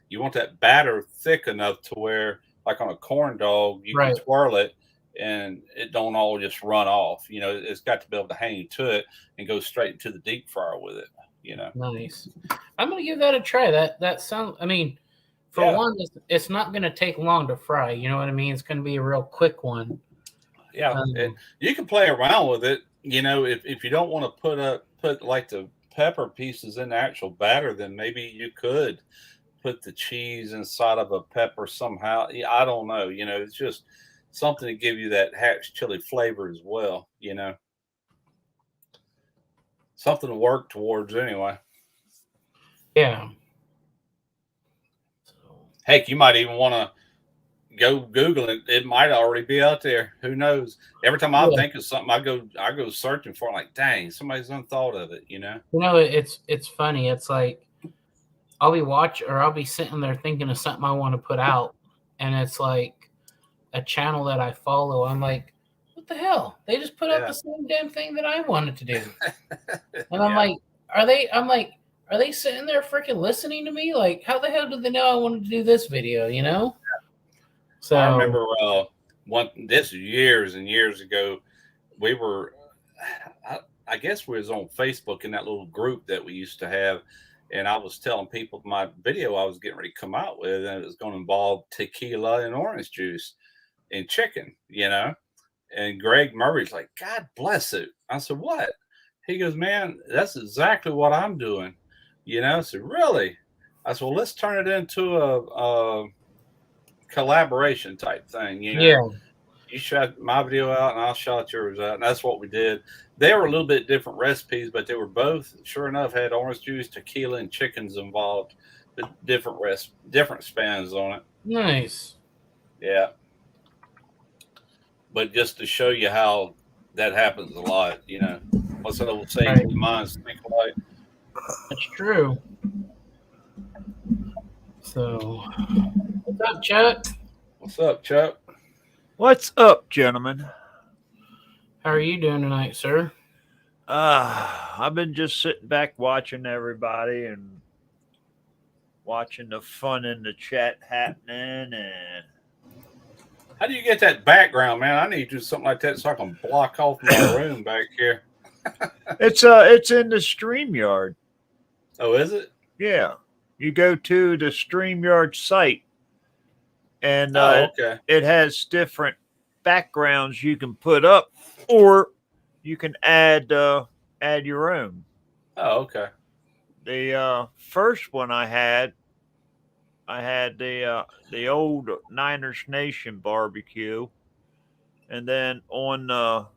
you want that batter thick enough to where, like on a corn dog, you can twirl it, and it don't all just run off. You know, it's got to be able to hang to it and go straight into the deep fryer with it. You know. Nice. I'm gonna give that a try. That sounds. I mean, for one, it's not gonna take long to fry. You know what I mean? It's gonna be a real quick one. Yeah, and you can play around with it. You know, if you don't want to put like the pepper pieces in the actual batter, then maybe you could put the cheese inside of a pepper somehow. I don't know. You know, it's just something to give you that Hatch chili flavor as well. You know, something to work towards anyway. Yeah. Heck, you might even want to go Google it. It might already be out there. Who knows? Every time I think of something, I go searching for it. Like, dang, somebody's unthought of it. You know. You know, it's funny. It's like I'll be sitting there thinking of something I want to put out, and it's like a channel that I follow. I'm like, what the hell? They just put out the same damn thing that I wanted to do. And I'm like, are they sitting there freaking listening to me? Like, how the hell did they know I wanted to do this video? You know. So I remember this was years and years ago. We were, I guess we was on Facebook in that little group that we used to have, and I was telling people my video I was getting ready to come out with, and it was going to involve tequila and orange juice and chicken, And Greg Murray's like, God bless it. I said, what? He goes, man, that's exactly what I'm doing. I said, really? I said, well, let's turn it into a collaboration type thing. Yeah. You shot my video out and I'll shout yours out. And that's what we did. They were a little bit different recipes, but they were both, sure enough, had orange juice, tequila, and chickens involved, but different spans on it. Nice. Yeah. But just to show you how that happens a lot, what's that old saying? Right. Minds think alike. That's true. So, what's up, Chuck? What's up, Chuck? What's up, gentlemen? How are you doing tonight, sir? I've been just sitting back watching everybody and watching the fun in the chat happening. And how do you get that background, man? I need to do something like that so I can block off my room back here. it's in the StreamYard. Oh, is it? Yeah, you go to the StreamYard site, and okay. it has different backgrounds you can put up, or you can add your own. Oh, okay. The first one I had the old Niners Nation barbecue, and then on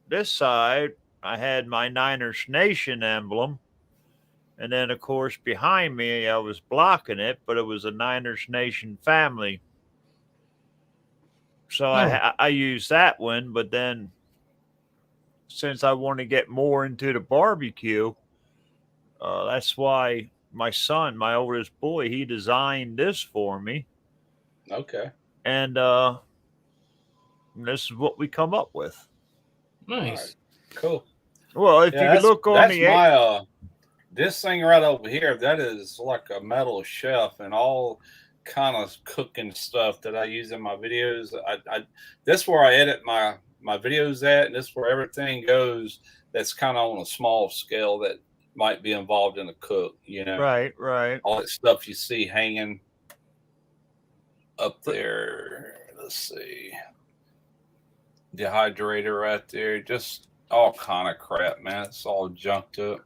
this side I had my Niners Nation emblem, and then of course behind me I was blocking it, but it was a Niners Nation family. So I used that one, but then since I want to get more into the barbecue, that's why my son, my oldest boy, he designed this for me. Okay. And this is what we come up with. Nice. Right. Cool. Well, if you look on this thing right over here, that is like a metal chef and all kind of cooking stuff that I use in my videos. This is where I edit my videos at, and this is where everything goes that's kind of on a small scale that might be involved in a cook, Right. All that stuff you see hanging up there. Let's see. Dehydrator right there. Just all kind of crap, man. It's all junked up.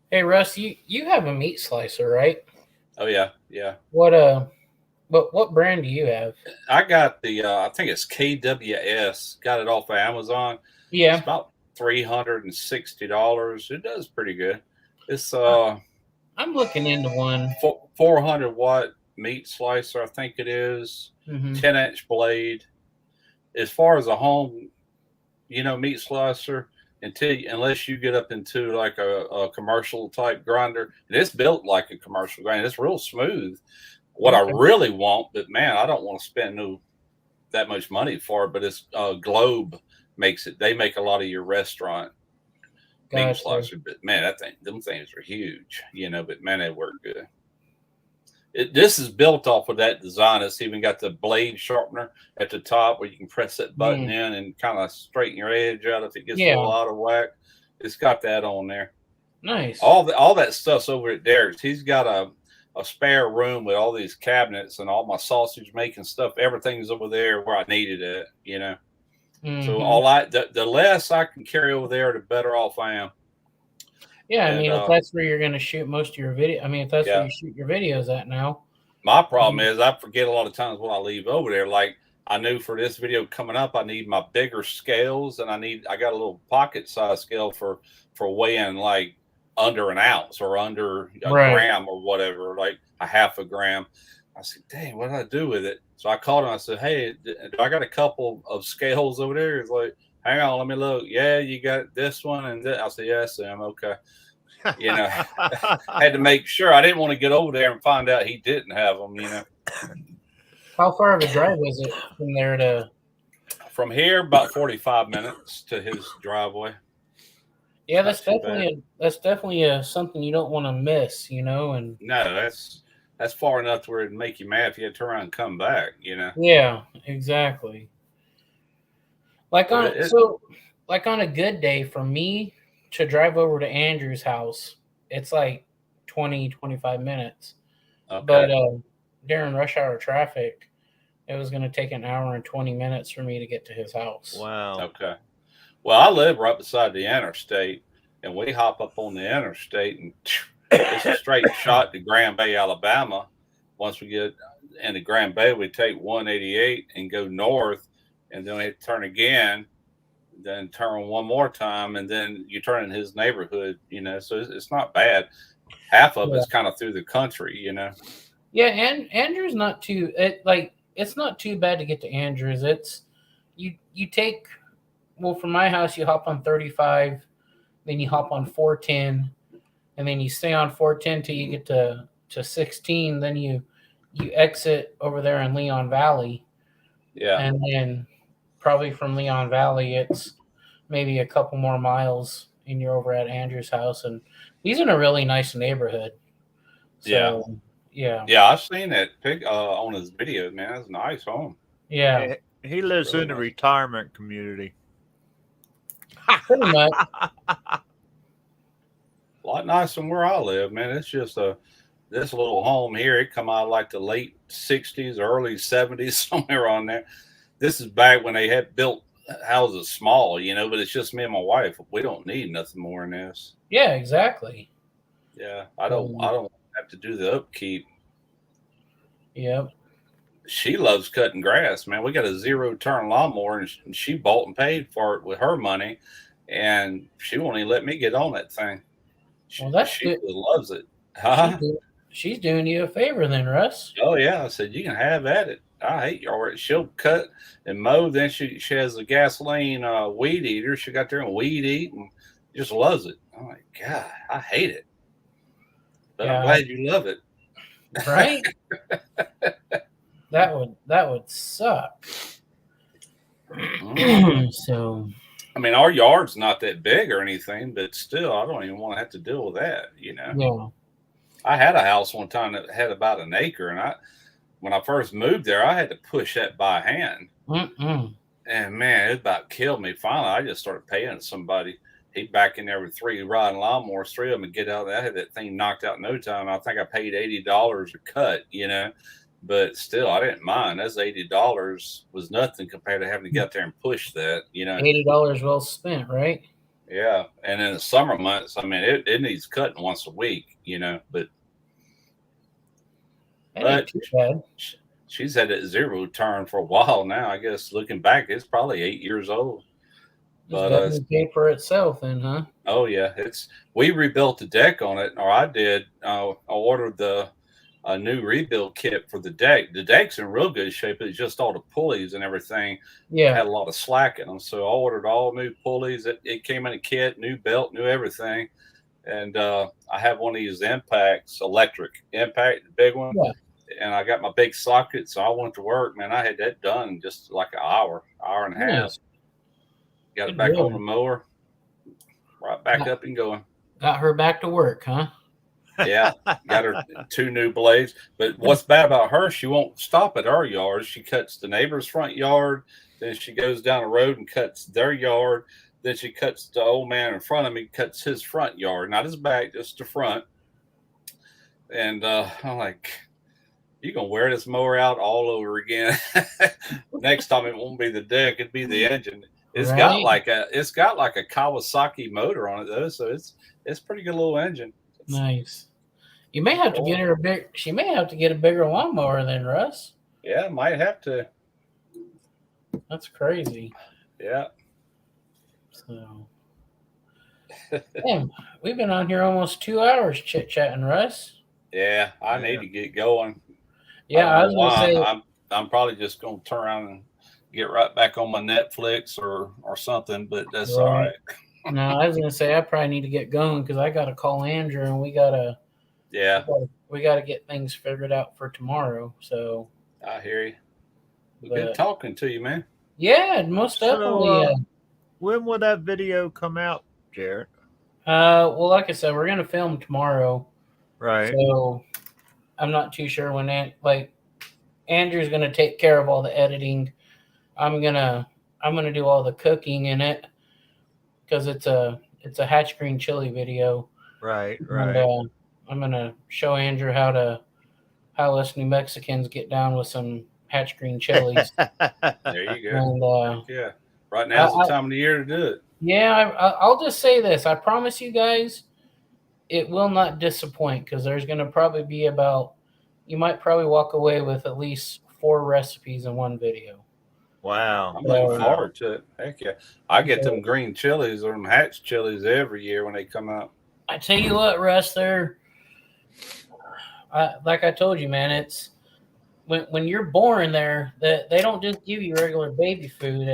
Hey, Russ, you have a meat slicer, right? Oh, yeah. What brand do you have? I got the, I think it's KWS. Got it off of Amazon. Yeah. It's about $360. It does pretty good. It's I'm looking into one. 400 watt meat slicer, I think it is. 10-inch blade. As far as a home, meat slicer, unless you get up into like a commercial type grinder, and it's built like a commercial grinder. It's real smooth. What I really want, but man, I don't want to spend that much money for it. But it's Globe makes it. They make a lot of your restaurant meat slicer. But man, them things are huge, But man, they work good. This is built off of that design. It's even got the blade sharpener at the top where you can press that button in and kind of straighten your edge out if it gets a little out of whack. It's got that on there. Nice. All that stuff's over at Derek's. He's got a spare room with all these cabinets and all my sausage making stuff. Everything's over there where I needed it, So the less I can carry over there, the better off I am. Yeah, I mean, if that's where you're going to shoot most of your video, if that's where you shoot your videos at now. My problem is I forget a lot of times what I leave over there. Like I knew for this video coming up, I need my bigger scales, and I got a little pocket size scale for weighing like under an ounce or under a gram or whatever, like a half a gram. I said, dang, what did I do with it? So I called him. I said, hey, I got a couple of scales over there. He's like, hang on, let me look. Yeah, you got this one and this. I said, yes, Sam. Okay. Had to make sure. I didn't want to get over there and find out he didn't have them, How far of a drive was it from there to? From here, about 45 minutes to his driveway. Yeah, that's definitely something you don't want to miss, And no, that's far enough to where it'd make you mad if you had to turn around and come back, Yeah, exactly. Like like on a good day for me to drive over to Andrew's house, it's like 20-25 minutes. Okay. But during rush hour traffic, it was going to take an hour and 20 minutes for me to get to his house. Wow. Okay. Well, I live right beside the interstate, and we hop up on the interstate, and it's a straight shot to Grand Bay, Alabama. Once we get into Grand Bay, we take 188 and go north, and then we have to turn again, then turn one more time, and then you turn in his neighborhood, so it's not bad. Half of it's kind of through the country, Yeah, and Andrew's not too it's not too bad to get to Andrew's. It's you take, well, from my house you hop on 35, then you hop on 410, and then you stay on 410 till you get to 16, then you exit over there in Leon Valley. Yeah. And then probably from Leon Valley it's maybe a couple more miles and you're over at Andrew's house, and he's in a really nice neighborhood. So, yeah. Yeah, I've seen that pic on his video, man. It's a nice home. Yeah. He lives Really in a nice. retirement community. Pretty much. A lot nicer than where I live, man. It's just this little home here. It come out like the late 60s, early 70s, somewhere on there. This is back when they had built houses small, but it's just me and my wife. We don't need nothing more than this. Yeah, exactly. Yeah, I don't have to do the upkeep. Yep. She loves cutting grass, man. We got a 0-turn lawnmower, and she bought and paid for it with her money, and she won't even let me get on that thing. Well, that's she good. loves it. Huh? She's doing you a favor then, Russ. Oh yeah, I said you can have at it. I hate yard. She'll cut and mow. Then she has a gasoline weed eater. She got there and weed eat and just loves it. I'm like, God, I hate it, but I'm glad you love it. Right? That would suck. So, I mean, our yard's not that big or anything, but still, I don't even want to have to deal with that. Yeah. I had a house one time that had about an acre, and when I first moved there, I had to push that by hand. And man, it about killed me. Finally, I just started paying somebody. He'd back in there with 3 riding lawnmowers, 3 of them, and get out. I had that thing knocked out in no time. I think I paid $80 a cut, but still, I didn't mind. That's $80 was nothing compared to having to get out there and push that, $80 well spent, right? Yeah, and in the summer months, I mean, it needs cutting once a week, but Ain't too bad. She's had that 0-turn for a while now. I guess looking back, it's probably 8 years old. But definitely paid for itself then, huh? Oh yeah, we rebuilt the deck on it, or I did. I ordered a new rebuild kit for the deck. The deck's in real good shape. It's just all the pulleys and everything had a lot of slack in them. So I ordered all new pulleys. It came in a kit, new belt, new everything. And I have one of these impacts, electric impact, the big one. Yeah. And I got my big socket, so I went to work. Man, I had that done in just like an hour and a half. Got it back on the mower, right back up and going. Got her back to work, huh? Yeah, got her 2 new blades. But what's bad about her, she won't stop at our yard. She cuts the neighbor's front yard. Then she goes down the road and cuts their yard. Then she cuts the old man in front of me, cuts his front yard, not his back, just the front. And I'm like, you're going to wear this mower out all over again. Next time it won't be the deck, it'll be the engine. It's got like a Kawasaki motor on it though, so it's pretty good little engine. Nice. You may have to get her she may have to get a bigger lawnmower than Russ. Yeah, might have to. That's crazy. Yeah. So damn, we've been on here almost 2 hours chit-chatting, Russ. Yeah, I need to get going. Yeah, I was gonna say I'm probably just gonna turn around and get right back on my Netflix or something, but that's all right. No, I was gonna say I probably need to get going because I gotta call Andrew and we gotta get things figured out for tomorrow. So I hear you. Good talking to you, man. Yeah, most definitely. When will that video come out, Jared? Well, like I said, we're gonna film tomorrow. Right. So I'm not too sure when Andrew's gonna take care of all the editing. I'm gonna do all the cooking in it. because it's a hatch green chili video. Right, And right. I'm gonna show Andrew how us New Mexicans get down with some hatch green chilies. There you go. And Heck yeah. Right now's the time of the year to do it. yeah, I'll just say this. I promise you guys, it will not disappoint because there's going to probably be you might probably walk away with at least 4 recipes in one video. Wow. I'm looking Wow. forward to it. Heck yeah. I get them green chilies or them hatch chilies every year when they come out. I tell you what, Russ, like I told you, man, it's when you're born there, that they don't just give you regular baby food.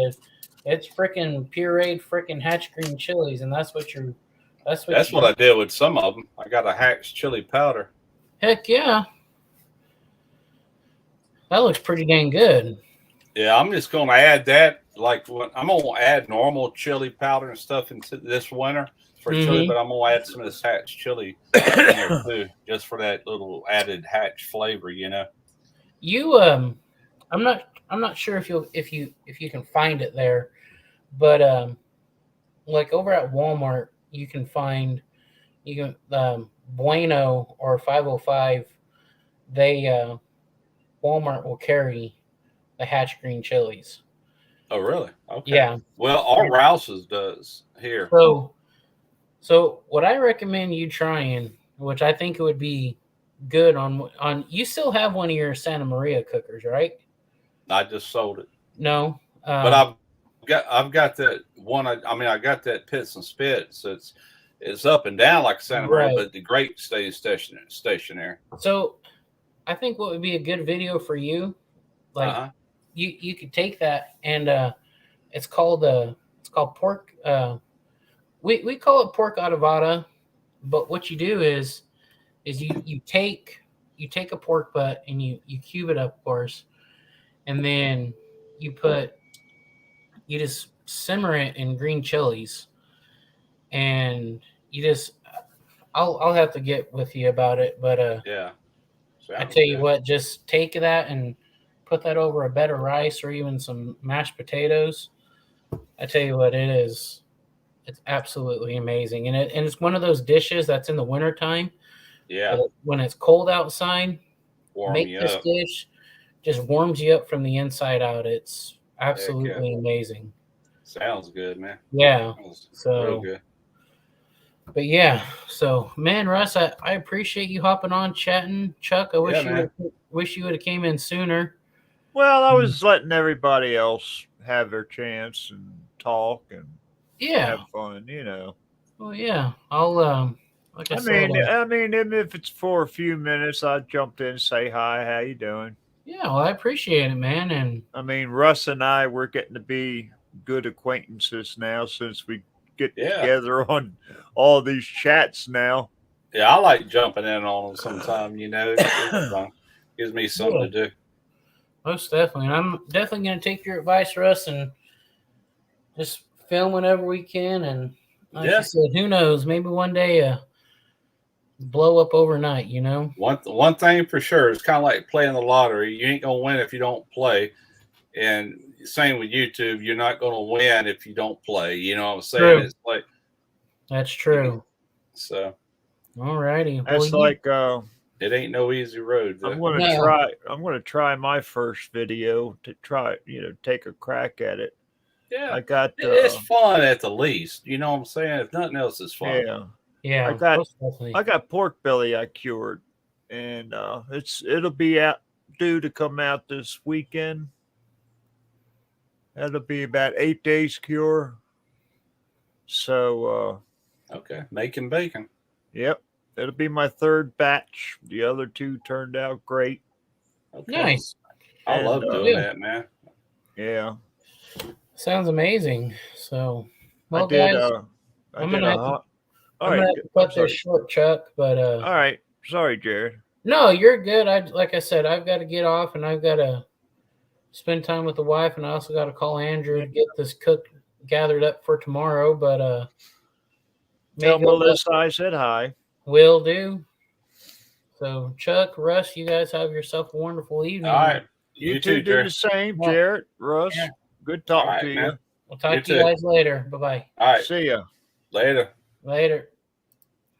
It's freaking pureed freaking hatch green chilies, and that's what I did with some of them. I got a hatch chili powder. Heck yeah. That looks pretty dang good. Yeah, I'm just going to add that. Like, I'm going to add normal chili powder and stuff into this winter for chili, but I'm going to add some of this hatch chili in there too, just for that little added hatch flavor, you know. I'm not sure if you can find it there, but like over at Walmart, you can Bueno or 505. Walmart will carry the hatch green chilies. Oh, really? Okay. Yeah. Well, our Rouse's does here. So what I recommend you trying, which I think it would be good on you still have one of your Santa Maria cookers, right? I just sold it. No. But I've got that one. I got that Pits and Spits. It's up and down like Santa Maria, but the grate stays stationary. So I think what would be a good video for you, like you could take that and it's called pork. We call it pork adobada, but what you do is you take a pork butt and you cube it up, of course, and then you just simmer it in green chilies, and I'll have to get with you about it, but yeah. I tell you what, just take that and put that over a bed of rice or even some mashed potatoes. I tell you what, it's absolutely amazing. And it's one of those dishes that's in the wintertime. Yeah. When it's cold outside, this dish just warms you up from the inside out. It's absolutely amazing. Sounds good, man. Yeah. So real good. But yeah, so man, Russ, I appreciate you hopping on, chatting. Chuck, I wish you would have came in sooner. Well, I was letting everybody else have their chance and talk and have fun, you know. Well, yeah, I'll like I said. I mean, even if it's for a few minutes, I'd jump in and say hi. How you doing? Yeah, well, I appreciate it, man. And I mean, Russ and I, we're getting to be good acquaintances now since we get together on all these chats now. Yeah, I like jumping in on them sometime, you know. It's fun. Gives me something to do. Most definitely. And I'm definitely going to take your advice, Russ, and just film whenever we can. And like you said, who knows? Maybe one day blow up overnight, you know? One thing for sure, it's kind of like playing the lottery. You ain't going to win if you don't play. And same with YouTube, you're not going to win if you don't play. You know what I'm saying? True. It's like that's true. So, all righty. That's it ain't no easy road. I'm going to try my first video to try, take a crack at it. Yeah, I got. It's fun at the least. You know what I'm saying? If nothing else, it's fun. Yeah. I got pork belly I cured, and it'll be due to come out this weekend. That'll be about 8 days cure. So okay, making bacon. Yep, it'll be my third batch. The other 2 turned out great. Okay. Nice. I love doing that, man. Yeah. Sounds amazing. So, well, guys, I'm gonna have to cut this short, Chuck. But all right, sorry, Jared. No, you're good. Like I said, I've got to get off, and I've got to spend time with the wife, and I also got to call Andrew to get this cook gathered up for tomorrow. But tell Melissa I said hi. Will do. So, Chuck, Russ, you guys have yourself a wonderful evening. All right, you two do the same, Jared, Russ. Yeah. Good talking to you. We'll talk You to you too. guys later. Bye-bye. All right. See ya. Later. Later.